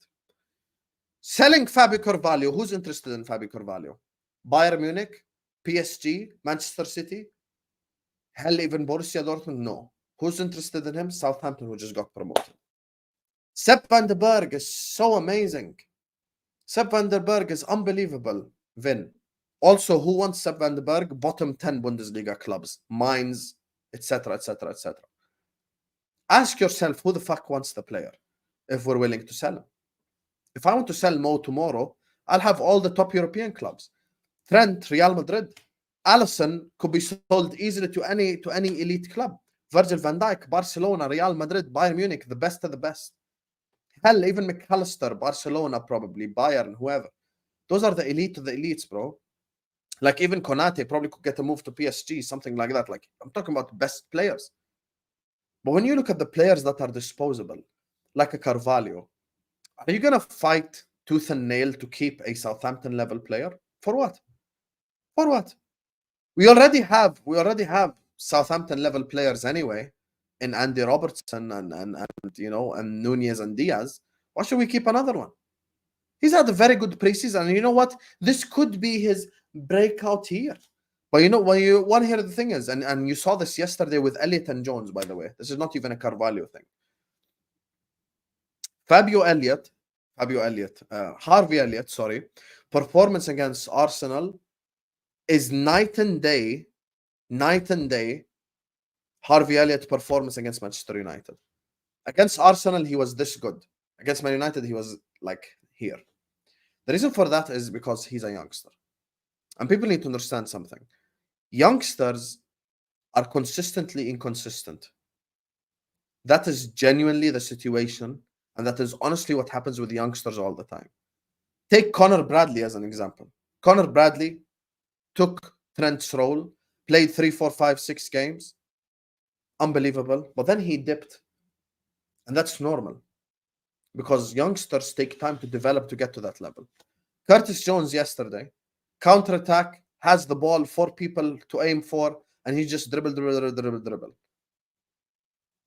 Selling Fabio Carvalho, who's interested in Fabio Carvalho? Bayern Munich, PSG, Manchester City, hell, even Borussia Dortmund? No. Who's interested in him? Southampton, who just got promoted. Sepp van den Berg is so amazing. Sepp van den Berg is unbelievable. Vin, Also, who wants Sepp van den Berg? Bottom 10 Bundesliga clubs, Mainz, etc., etc., etc. Ask yourself, who the fuck wants the player if we're willing to sell him? If I want to sell Mo tomorrow, I'll have all the top European clubs. Trent, Real Madrid. Alisson could be sold easily to any elite club. Virgil van Dijk, Barcelona, Real Madrid, Bayern Munich, the best of the best. Hell, even McAllister, Barcelona, probably, Bayern, whoever. Those are the elite of the elites, bro. Like even Konate probably could get a move to PSG, something like that. Like I'm talking about best players. But when you look at the players that are disposable, like a Carvalho, are you gonna fight tooth and nail to keep a Southampton level player? For what? For what? We already have Southampton level players anyway, in Andy Robertson and and Nunez and Diaz. Why should we keep another one? He's had a very good preseason, and you know what? This could be his breakout year. But you know, when you want to hear the thing is, and you saw this yesterday with Elliott and Jones, by the way. This is not even a Carvalho thing. Harvey Elliott, sorry, performance against Arsenal is night and day. Harvey Elliott performance against Manchester United. Against Arsenal, he was this good. Against Man United, he was like here. The reason for that is because he's a youngster. And people need to understand something. Youngsters are consistently inconsistent. That is genuinely the situation. And that is honestly what happens with youngsters all the time. Take Connor Bradley as an example. Connor Bradley took Trent's role, played 3, 4, 5, 6 games. Unbelievable. But then he dipped. And that's normal. Because youngsters take time to develop to get to that level. Curtis Jones yesterday, counter-attack, has the ball, 4 people to aim for, and he just dribble.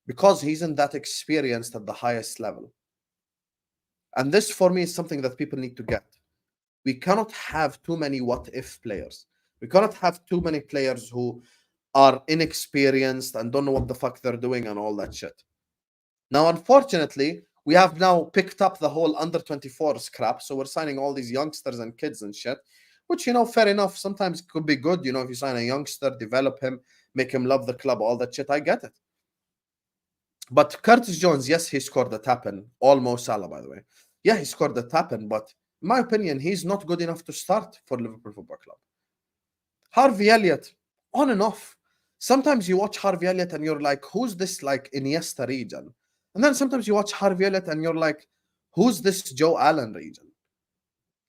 Because he isn't that experienced at the highest level. And this, for me, is something that people need to get. We cannot have too many what-if players. We cannot have too many players who are inexperienced and don't know what the fuck they're doing and all that shit. Now, unfortunately, we have now picked up the whole under-24 crap, so we're signing all these youngsters and kids and shit, which, fair enough, sometimes could be good, if you sign a youngster, develop him, make him love the club, all that shit, I get it. But Curtis Jones, yes, he scored a tap-in, all Mo Salah, by the way. Yeah, he scored a tap-in, but in my opinion, he's not good enough to start for Liverpool Football Club. Harvey Elliott, on and off. Sometimes you watch Harvey Elliott and you're like, who's this like Iniesta region? And then sometimes you watch Harvey Elliott and you're like, who's this Joe Allen region?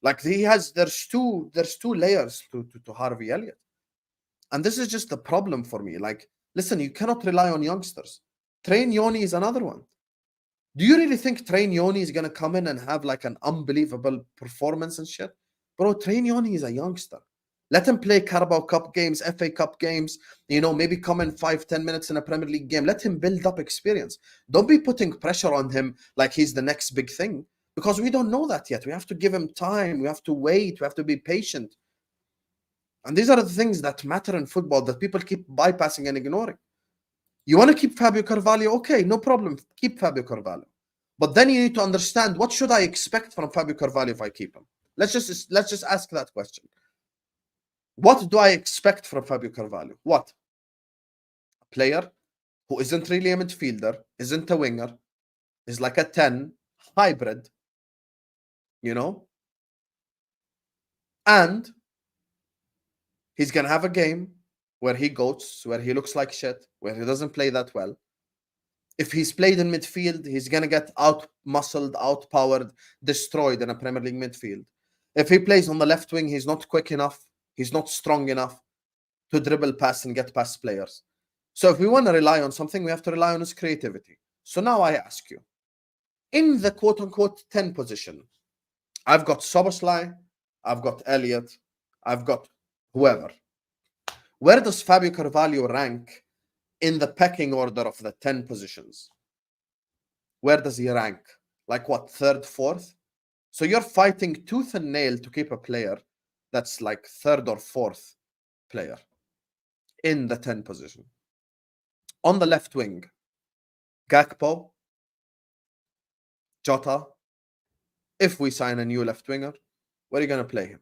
Like there's two layers to Harvey Elliott. And this is just the problem for me. Like, listen, you cannot rely on youngsters. Train Yoni is another one. Do you really think Train Yoni is going to come in and have like an unbelievable performance and shit? Bro, Train Yoni is a youngster. Let him play Carabao Cup games, FA Cup games, maybe come in 5-10 minutes in a Premier League game. Let him build up experience. Don't be putting pressure on him like he's the next big thing, because we don't know that yet. We have to give him time. We have to wait. We have to be patient. And these are the things that matter in football that people keep bypassing and ignoring. You want to keep Fabio Carvalho? Okay, no problem. Keep Fabio Carvalho. But then you need to understand, what should I expect from Fabio Carvalho if I keep him? Let's just ask that question. What do I expect from Fabio Carvalho? What? A player who isn't really a midfielder, isn't a winger, is like a 10, hybrid, and he's going to have a game where he goats, where he looks like shit, where he doesn't play that well. If he's played in midfield, he's going to get out-muscled, out-powered, destroyed in a Premier League midfield. If he plays on the left wing, he's not quick enough. He's not strong enough to dribble past and get past players. So if we want to rely on something, we have to rely on his creativity. So now I ask you, in the quote-unquote 10 position, I've got Szoboszlai, I've got Elliott, I've got whoever. Where does Fabio Carvalho rank in the pecking order of the 10 positions? Where does he rank? Like what, 3rd, 4th? So you're fighting tooth and nail to keep a player that's like 3rd or 4th player in the 10 position. On the left wing, Gakpo, Jota. If we sign a new left winger, where are you going to play him?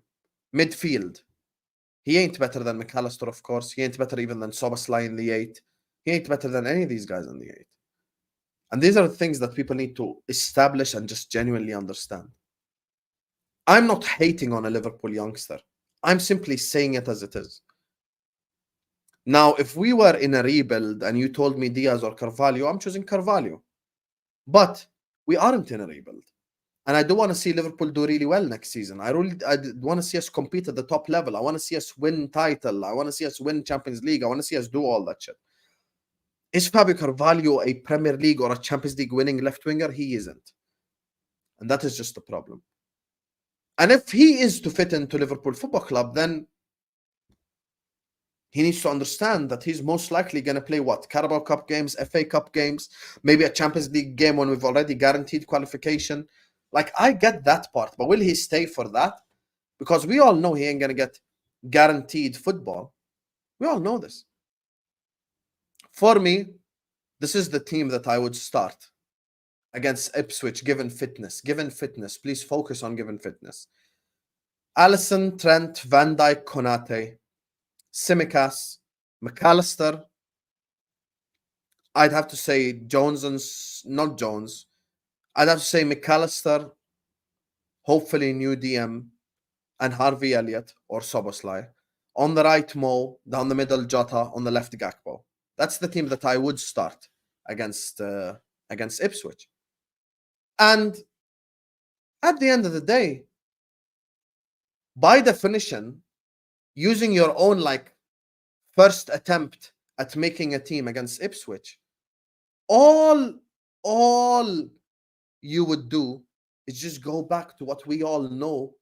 Midfield, He ain't better than McAllister, of course. He ain't better even than Szoboszlai in the 8. He ain't better than any of these guys in the 8. And these are the things that people need to establish and just genuinely understand. I'm not hating on a Liverpool youngster. I'm simply saying it as it is. Now, if we were in a rebuild and you told me Diaz or Carvalho, I'm choosing Carvalho. But we aren't in a rebuild. And I do want to see Liverpool do really well next season. I want to see us compete at the top level. I want to see us win title. I want to see us win Champions League. I want to see us do all that shit. Is Fabio Carvalho a Premier League or a Champions League winning left winger? He isn't. And that is just the problem. And if he is to fit into Liverpool Football Club, then he needs to understand that he's most likely going to play what? Carabao Cup games, FA Cup games, maybe a Champions League game when we've already guaranteed qualification. Like, I get that part, but will he stay for that? Because we all know he ain't going to get guaranteed football. We all know this. For me, this is the team that I would start against Ipswich, given fitness. Given fitness. Please focus on given fitness. Alisson, Trent, Van Dijk, Konate, Tsimikas, McAllister. I'd have to say not Jones. I'd have to say McAllister, hopefully new DM, and Harvey Elliott or Szoboszlai. On the right, Mo. Down the middle, Jota. On the left, Gakpo. That's the team that I would start against Ipswich. And at the end of the day, by definition, using your own first attempt at making a team against Ipswich, all you would do is just go back to what we all know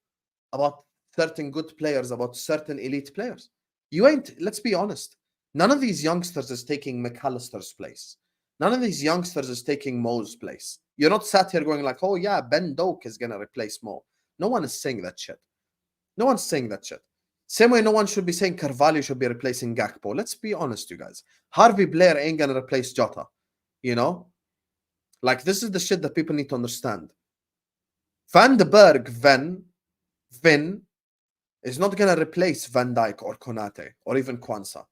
about certain good players, about certain elite players. Let's be honest, none of these youngsters is taking McAllister's place. None of these youngsters is taking Mo's place. You're not sat here going like, oh yeah, Ben Doak is going to replace Mo. No one is saying that shit. No one's saying that shit. Same way no one should be saying Carvalho should be replacing Gakpo. Let's be honest, you guys. Harvey Blair ain't going to replace Jota. You know? Like, this is the shit that people need to understand. Van de Berg, Vin, is not going to replace Van Dijk or Konate or even Kwanzaa.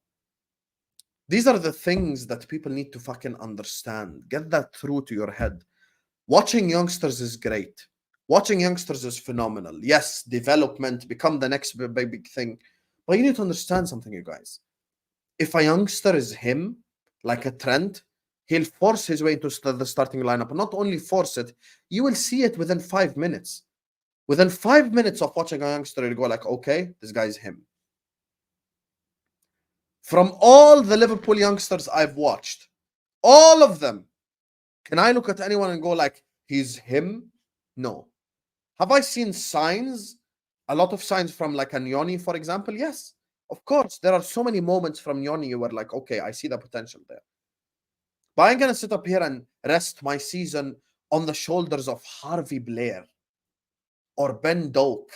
These are the things that people need to fucking understand. Get that through to your head. Watching youngsters is great. Watching youngsters is phenomenal. Yes, development, become the next big thing. But you need to understand something, you guys. If a youngster is him, like a Trent, he'll force his way into the starting lineup. Not only force it, you will see it within 5 minutes. Within 5 minutes of watching a youngster, you'll go like, okay, this guy's him. From all the Liverpool youngsters I've watched, all of them, can I look at anyone and go like, he's him? No. Have I seen signs? A lot of signs from like a Nyoni, for example? Yes, of course. There are so many moments from Nyoni where like, okay, I see the potential there. But I'm going to sit up here and rest my season on the shoulders of Harvey Blair or Ben Doak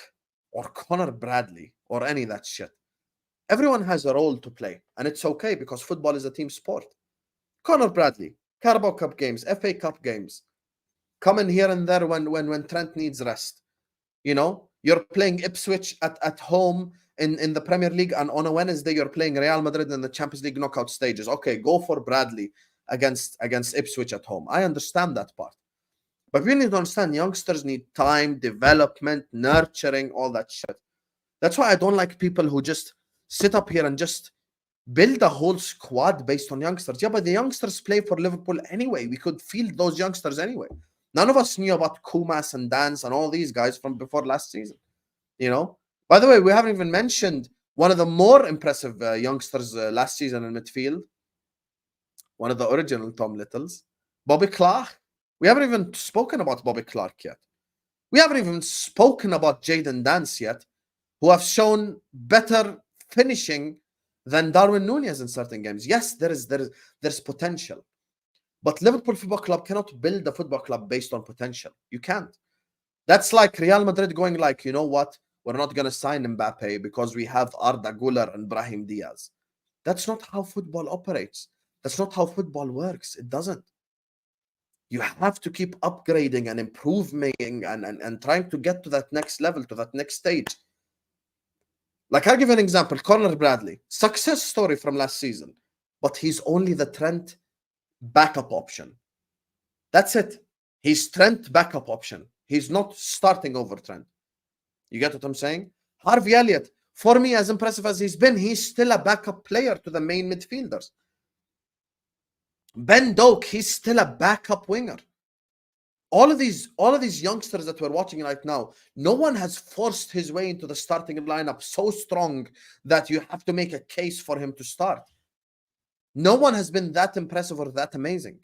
or Connor Bradley or any of that shit. Everyone has a role to play, and it's okay because football is a team sport. Connor Bradley, Carabao Cup games, FA Cup games, come in here and there when Trent needs rest. You know, you're playing Ipswich at home in the Premier League, and on a Wednesday you're playing Real Madrid in the Champions League knockout stages. Okay, go for Bradley against Ipswich at home. I understand that part. But we need to understand youngsters need time, development, nurturing, all that shit. That's why I don't like people who just sit up here and just build a whole squad based on youngsters. Yeah, but the youngsters play for Liverpool anyway. We could field those youngsters anyway. None of us knew about Kumas and Dance and all these guys from before last season. You know? By the way, we haven't even mentioned one of the more impressive youngsters last season in midfield. One of the original Tom Littles. Bobby Clark. We haven't even spoken about Bobby Clark yet. We haven't even spoken about Jayden Dance yet, who have shown better finishing than Darwin Nunez in certain games. Yes, there's potential. But Liverpool Football Club cannot build a football club based on potential. You can't. That's like Real Madrid going like, you know what? We're not going to sign Mbappe because we have Arda Güler and Brahim Diaz. That's not how football operates. That's not how football works. It doesn't. You have to keep upgrading and improving and trying to get to that next level, to that next stage. Like, I'll give you an example. Conor Bradley, success story from last season, but he's only the Trent backup option. That's it. He's Trent backup option. He's not starting over Trent. You get what I'm saying? Harvey Elliott, for me, as impressive as he's been, he's still a backup player to the main midfielders. Ben Doak, he's still a backup winger. All of these youngsters that we're watching right now, no one has forced his way into the starting lineup so strong that you have to make a case for him to start. No one has been that impressive or that amazing.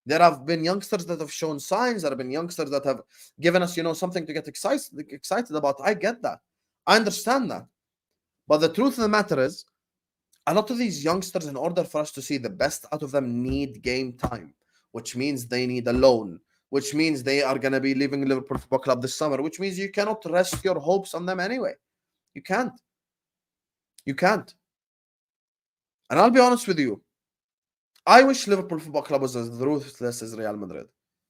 There have been youngsters that have shown signs. There have been youngsters that have given us, something to get excited about. I get that. I understand that. But the truth of the matter is, a lot of these youngsters, in order for us to see the best out of them, need game time, which means they need a loan, which means they are going to be leaving Liverpool Football Club this summer, which means you cannot rest your hopes on them anyway. You can't. You can't. And I'll be honest with you. I wish Liverpool Football Club was as ruthless as Real Madrid.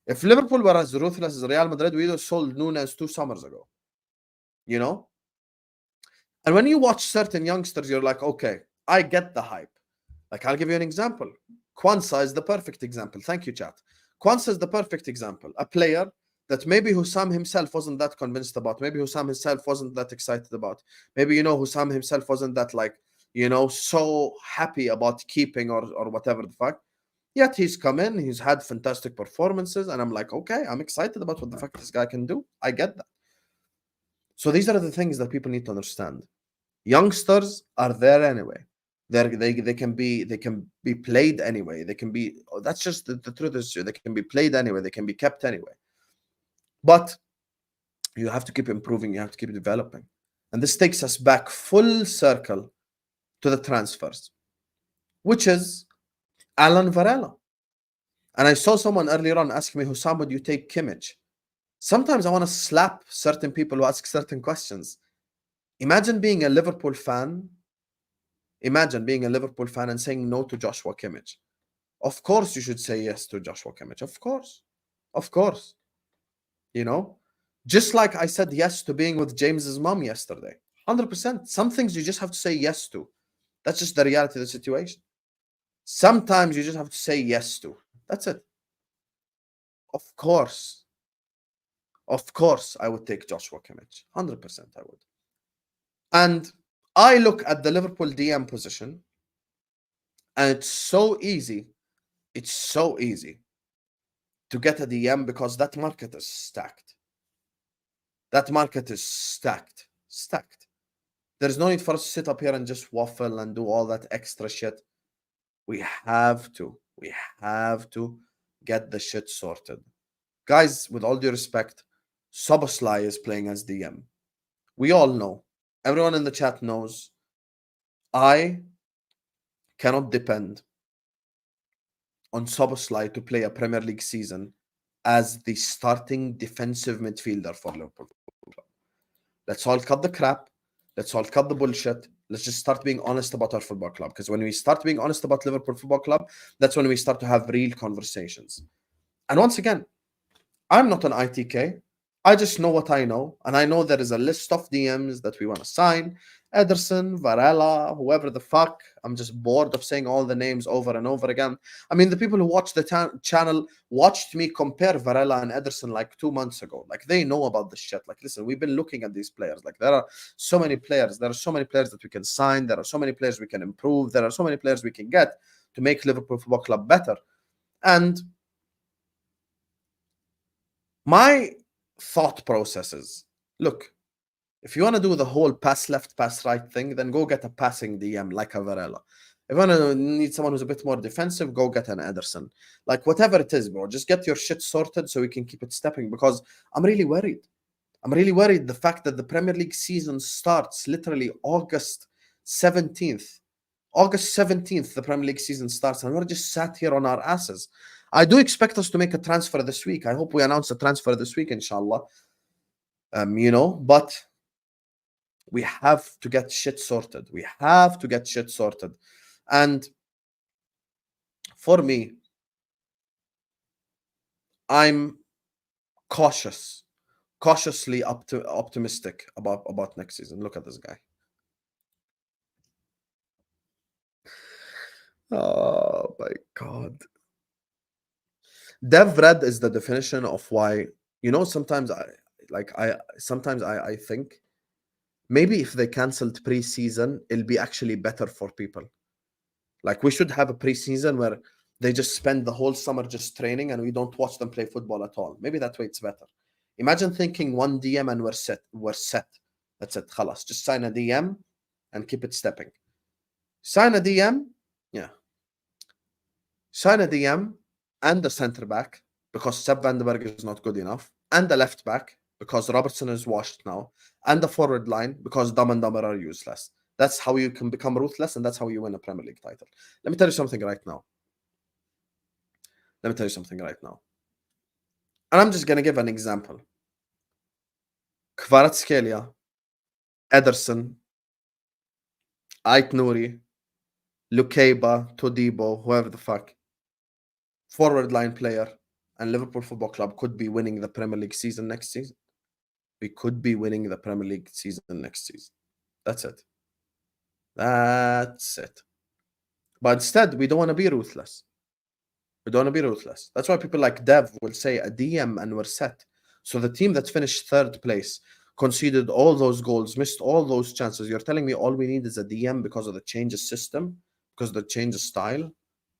If Liverpool were as ruthless as Real Madrid, we'd have sold Nunez 2 summers ago. And when you watch certain youngsters, you're like, okay, I get the hype. Like, I'll give you an example. Kwanzaa is the perfect example. Thank you, chat. Kwanzaa is the perfect example. A player that maybe Hussam himself wasn't that convinced about. Maybe Hussam himself wasn't that excited about. Maybe, Hussam himself wasn't that, so happy about keeping or whatever the fuck. Yet he's come in, he's had fantastic performances, and I'm like, okay, I'm excited about what the fuck this guy can do. I get that. So these are the things that people need to understand. Youngsters are there anyway. They can be played anyway. They can be. That's just the truth is they can be played anyway. They can be kept anyway. But you have to keep improving. You have to keep developing, and this takes us back full circle to the transfers, which is Alan Varela. And I saw someone earlier on asking me, Hussam, would you take Kimmich? Sometimes I want to slap certain people who ask certain questions. Imagine being a Liverpool fan. Imagine being a Liverpool fan and saying no to Joshua Kimmich. Of course you should say yes to Joshua Kimmich. Of course. Of course. Just like I said yes to being with James's mom yesterday. 100%. Some things you just have to say yes to. That's just the reality of the situation. Sometimes you just have to say yes to. That's it. Of course, I would take Joshua Kimmich. 100% I would. And I look at the Liverpool DM position, and it's so easy. It's so easy to get a DM because that market is stacked. That market is stacked. Stacked. There's no need for us to sit up here and just waffle and do all that extra shit. We have to get the shit sorted. Guys, with all due respect, Szoboszlai is playing as DM. We all know. Everyone in the chat knows. I cannot depend on Szoboszlai to play a Premier League season as the starting defensive midfielder for Liverpool. Let's all cut the crap. Let's all cut the bullshit. Let's just start being honest about our football club. Because when we start being honest about Liverpool Football Club, that's when we start to have real conversations. And once again, I'm not an ITK. I just know what I know. And I know there is a list of DMs that we want to sign. Ederson, Varela, whoever the fuck. I'm just bored of saying all the names over and over again. I mean, the people who watch the channel watched me compare Varela and Ederson like 2 months ago. Like, they know about this shit. Like, listen, we've been looking at these players. Like, there are so many players. There are so many players that we can sign. There are so many players we can improve. There are so many players we can get to make Liverpool Football Club better. And my thought process is, look, if you want to do the whole pass left, pass right thing, then go get a passing DM like a Varela. If you want to need someone who's a bit more defensive, go get an Ederson. Like, whatever it is, bro, just get your shit sorted so we can keep it stepping, because I'm really worried. I'm really worried the fact that the Premier League season starts literally August 17th. August 17th, the Premier League season starts, and we're just sat here on our asses. I do expect us to make a transfer this week. I hope we announce a transfer this week, inshallah. But we have to get shit sorted. We have to get shit sorted. And for me, I'm cautiously optimistic about next season. Look at this guy. Oh my god. Dev red is the definition of why, you know, sometimes I think maybe if they cancelled preseason, it'll be actually better for people. Like we should have a preseason where they just spend the whole summer just training and we don't watch them play football at all. Maybe that way it's better. Imagine thinking one DM and we're set. We're set. That's it. Khalas. Just sign a DM and keep it stepping. Sign a DM. Yeah. Sign a DM and a centre back because Sepp van den Berg is not good enough, and a left back because Robertson is washed now, and the forward line because Dumb and Dumber are useless. That's how you can become ruthless, and that's how you win a Premier League title. Let me tell you something right now. And I'm just going to give an example. Kvaratskhelia, Ederson, Ait Nouri, Lukeba, Todibo, whoever the fuck, forward line player, and Liverpool Football Club could be winning the Premier League season next season. We could be winning the Premier League season next season. That's it. That's it. But instead, we don't want to be ruthless. That's why people like Dev will say a DM and we're set. So the team that finished third place conceded all those goals, missed all those chances. You're telling me all we need is a DM because of the change of system, because of the change of style?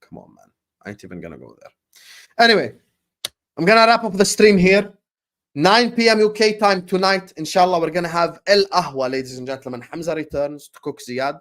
Come on, man. I ain't even going to go there. Anyway, I'm going to wrap up the stream here. 9 p.m. UK time tonight. Inshallah, we're going to have El Ahwa, ladies and gentlemen. Hamza returns to cook Ziyad.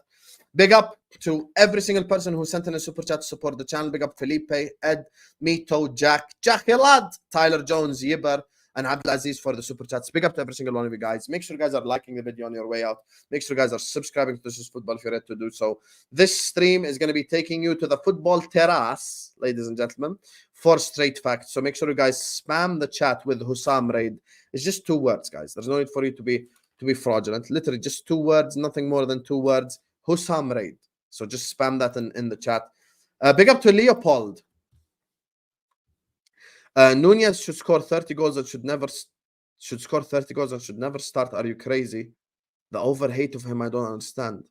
Big up to every single person who sent in a super chat to support the channel. Big up Felipe, Ed, Mito, Jack, Hilad, Tyler Jones, Yiber, and Abdulaziz for the super chats. Big up to every single one of you guys. Make sure you guys are liking the video on your way out. Make sure you guys are subscribing to This Is Football if you're ready to do so. This stream is going to be taking you to the football terrace, ladies and gentlemen, for straight facts. So make sure you guys spam the chat with Hussam Raid. It's just 2 words, guys. There's no need for you to be fraudulent. Literally just 2 words, nothing more than 2 words. Hussam Raid. So just spam that in the chat. Big up to Leopold. Nunez should score 30 goals and should never start. Are you crazy? The overhate of him, I don't understand.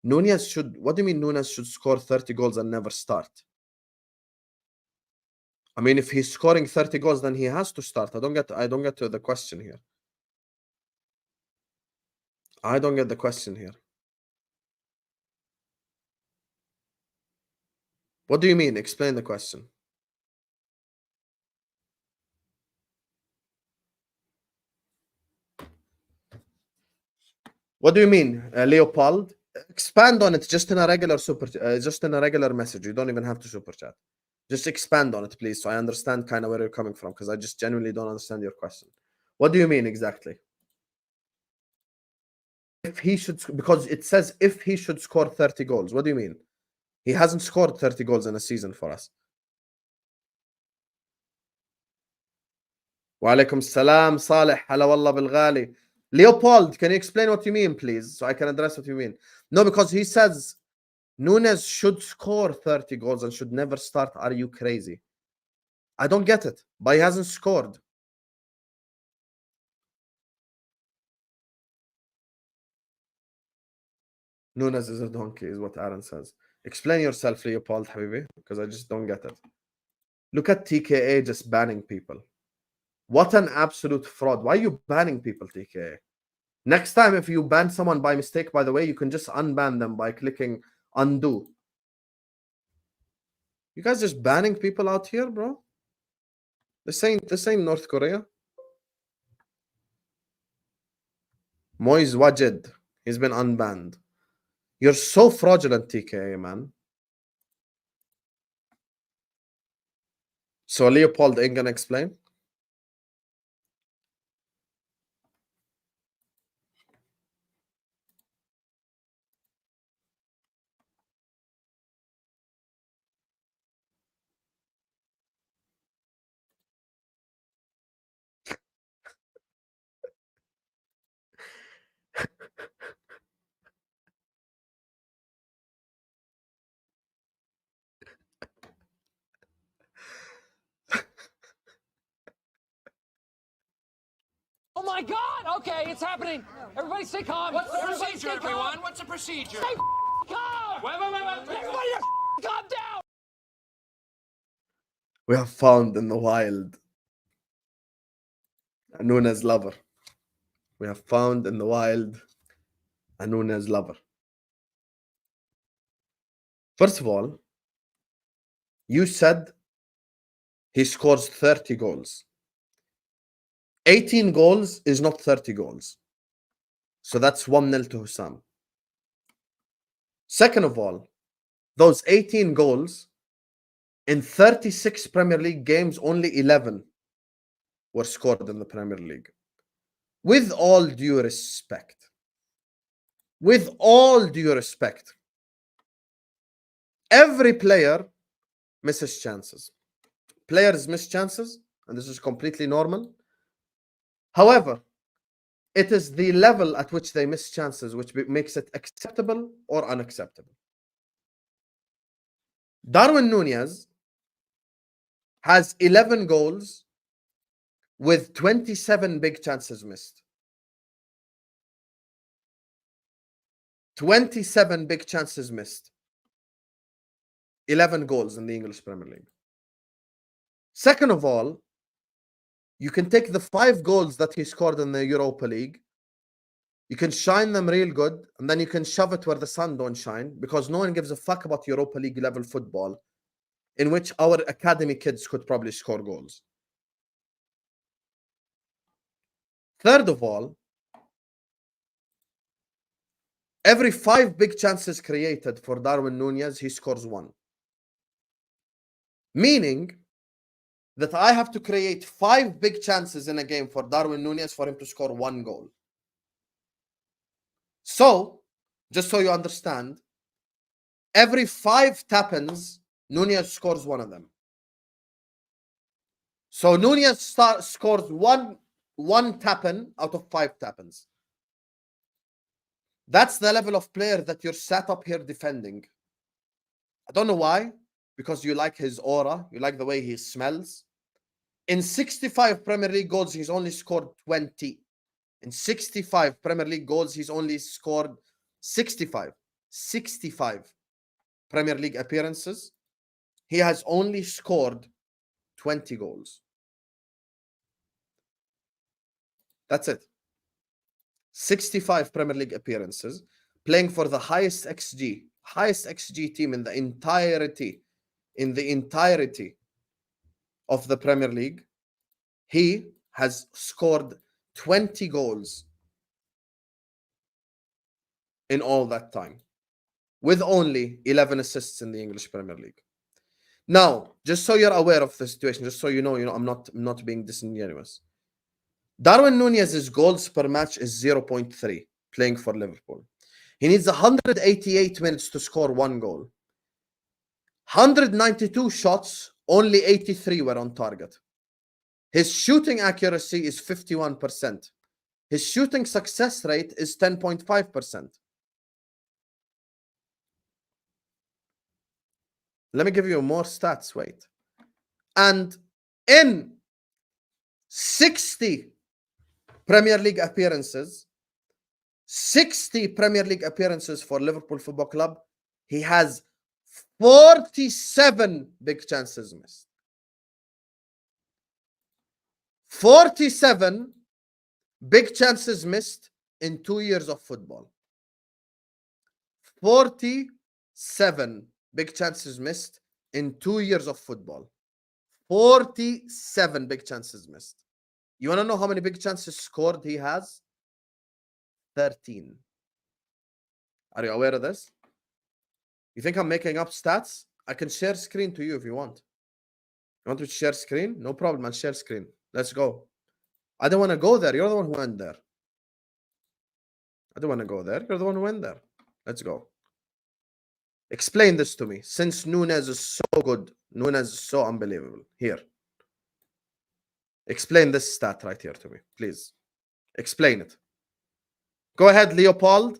What do you mean Nunez should score 30 goals and never start? I mean, if he's scoring 30 goals, then he has to start. I don't get to the question here. I don't get the question here. What do you mean? Explain the question. What do you mean, Leopold? Expand on it just in a regular message. You don't even have to super chat. Just expand on it, please, so I understand kind of where you're coming from, because I just genuinely don't understand your question. What do you mean exactly? If he should, because it says if he should score 30 goals. What do you mean? He hasn't scored 30 goals in a season for us. Wa alaikum salam, Saleh. Hala wallah bil ghali. Leopold, can you explain what you mean, please, so I can address what you mean? No, because he says Nunez should score 30 goals and should never start. Are you crazy? I don't get it, but he hasn't scored. Nunez is a donkey, is what Aaron says. Explain yourself, Leopold, Habibi, because I just don't get it. Look at TKA just banning people. What an absolute fraud. Why are you banning people, TKA? Next time, if you ban someone by mistake, by the way, you can just unban them by clicking undo. You guys just banning people out here, bro? This ain't North Korea. Moise Wajid, he's been unbanned. You're so fraudulent, TKA, man. So Leopold ain't gonna explain? Oh my God! Okay, it's happening. Everybody stay calm. What's the procedure, everyone? What's the procedure? Stay calm. Wait. Everybody calm down. We have found in the wild a Nunez lover. We have found in the wild a Nunez lover. First of all, you said he scores 30 goals. 18 goals is not 30 goals. So that's 1-0 to Hussam. Second of all, those 18 goals, in 36 Premier League games, only 11 were scored in the Premier League. With all due respect, every player misses chances. Players miss chances, and this is completely normal. However, it is the level at which they miss chances which makes it acceptable or unacceptable. Darwin Nunez has 11 goals with 27 big chances missed. 27 big chances missed. 11 goals in the English Premier League. Second of all, you can take the 5 goals that he scored in the Europa League, you can shine them real good, and then you can shove it where the sun don't shine, because no one gives a fuck about Europa League level football, in which our academy kids could probably score goals. Third of all, every 5 big chances created for Darwin Nunez, he scores 1. Meaning that I have to create 5 big chances in a game for Darwin Nunez for him to score 1 goal. So, just so you understand, every 5 tap-ins, Nunez scores 1 of them. So Nunez scores one tap-in out of 5 tap-ins. That's the level of player that you're sat up here defending. I don't know why, because you like his aura, you like the way he smells. In 65 Premier League goals, he's only scored 20. In 65 Premier League goals, he's only scored 65 Premier League appearances. He has only scored 20 goals. That's it. 65 Premier League appearances, playing for the highest XG team in the entirety of the Premier League. He has scored 20 goals in all that time, with only 11 assists in the English Premier League. Now, just so you're aware of the situation, just so you know, I'm not being disingenuous. Darwin Nunez's goals per match is 0.3 playing for Liverpool. He needs 188 minutes to score 1 goal. 192 shots, only 83 were on target. His shooting accuracy is 51%. His shooting success rate is 10.5%. Let me give you more stats, wait. And in 60 Premier League appearances, 60 Premier League appearances for Liverpool Football Club, he has 47 big chances missed. 47 big chances missed in 2 years of football. 47 big chances missed in 2 years of football. 47 big chances missed. You want to know how many big chances scored he has? 13. Are you aware of this? You think I'm making up stats? I can share screen to you if you want. You want to share screen? No problem, I'll share screen. Let's go. I don't want to go there. You're the one who went there. I don't want to go there. You're the one who went there. Let's go. Explain this to me. Since Nunez is so good, Nunez is so unbelievable. Here. Explain this stat right here to me, please. Explain it. Go ahead, Leopold.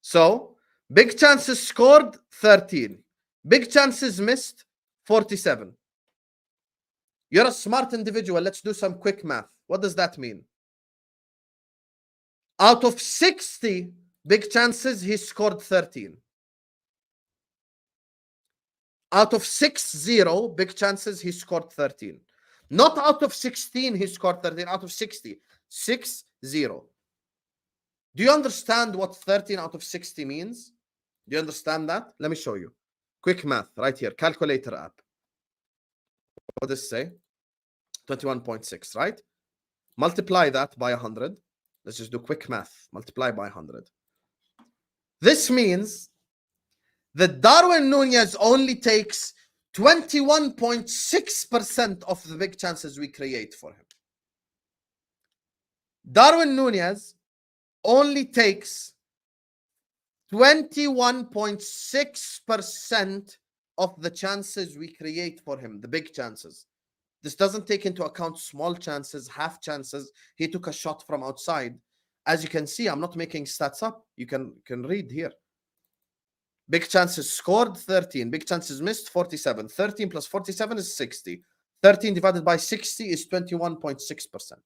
So, big chances scored, 13. Big chances missed, 47. You're a smart individual. Let's do some quick math. What does that mean? Out of 60 big chances, he scored 13. Out of 6-0 big chances, he scored 13. Not out of 16, he scored 13. Out of 60. 6-0. Do you understand what 13 out of 60 means? Do you understand that? Let me show you. Quick math right here. Calculator app. What does it say? 21.6, right? Multiply that by 100. Let's just do quick math. Multiply by 100. This means that Darwin Nunez only takes 21.6% of the big chances we create for him. Darwin Nunez only takes 21.6% of the chances we create for him, the big chances. This doesn't take into account small chances, half chances. He took a shot from outside. As you can see, I'm not making stats up. You can read here. Big chances scored, 13. Big chances missed, 47. 13 plus 47 is 60. 13 divided by 60 is 21.6%.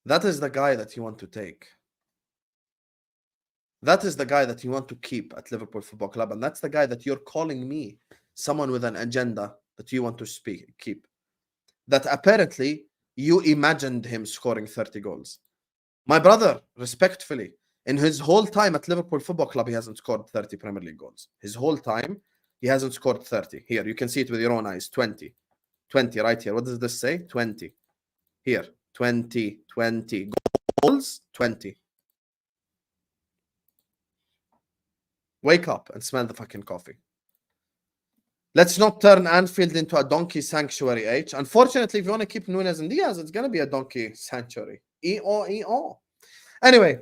That is the guy that you want to take. That is the guy that you want to keep at Liverpool Football Club. And that's the guy that you're calling me someone with an agenda that you want to keep. That apparently you imagined him scoring 30 goals. My brother, respectfully, in his whole time at Liverpool Football Club, he hasn't scored 30 Premier League goals. His whole time, he hasn't scored 30. Here, you can see it with your own eyes. 20. 20 right here. What does this say? 20. Here. 20 goals, 20. Wake up and smell the fucking coffee. Let's not turn Anfield into a donkey sanctuary, H. Unfortunately, if you want to keep Nunez and Diaz, it's going to be a donkey sanctuary. E-O. Anyway,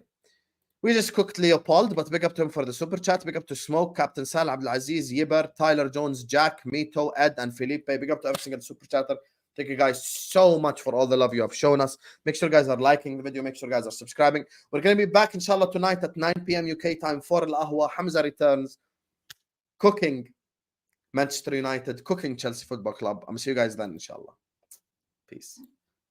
we just cooked Leopold, but big up to him for the super chat. Big up to Smoke, Captain Sal, Abdulaziz, Yiber, Tyler Jones, Jack, Mito, Ed, and Felipe. Big up to every single super chatter. Thank you guys so much for all the love you have shown us. Make sure you guys are liking the video. Make sure you guys are subscribing. We're going to be back, inshallah, tonight at 9 p.m. UK time for Al-Ahwa. Hamza returns. Cooking Manchester United, cooking Chelsea Football Club. I'm going to see you guys then, inshallah. Peace.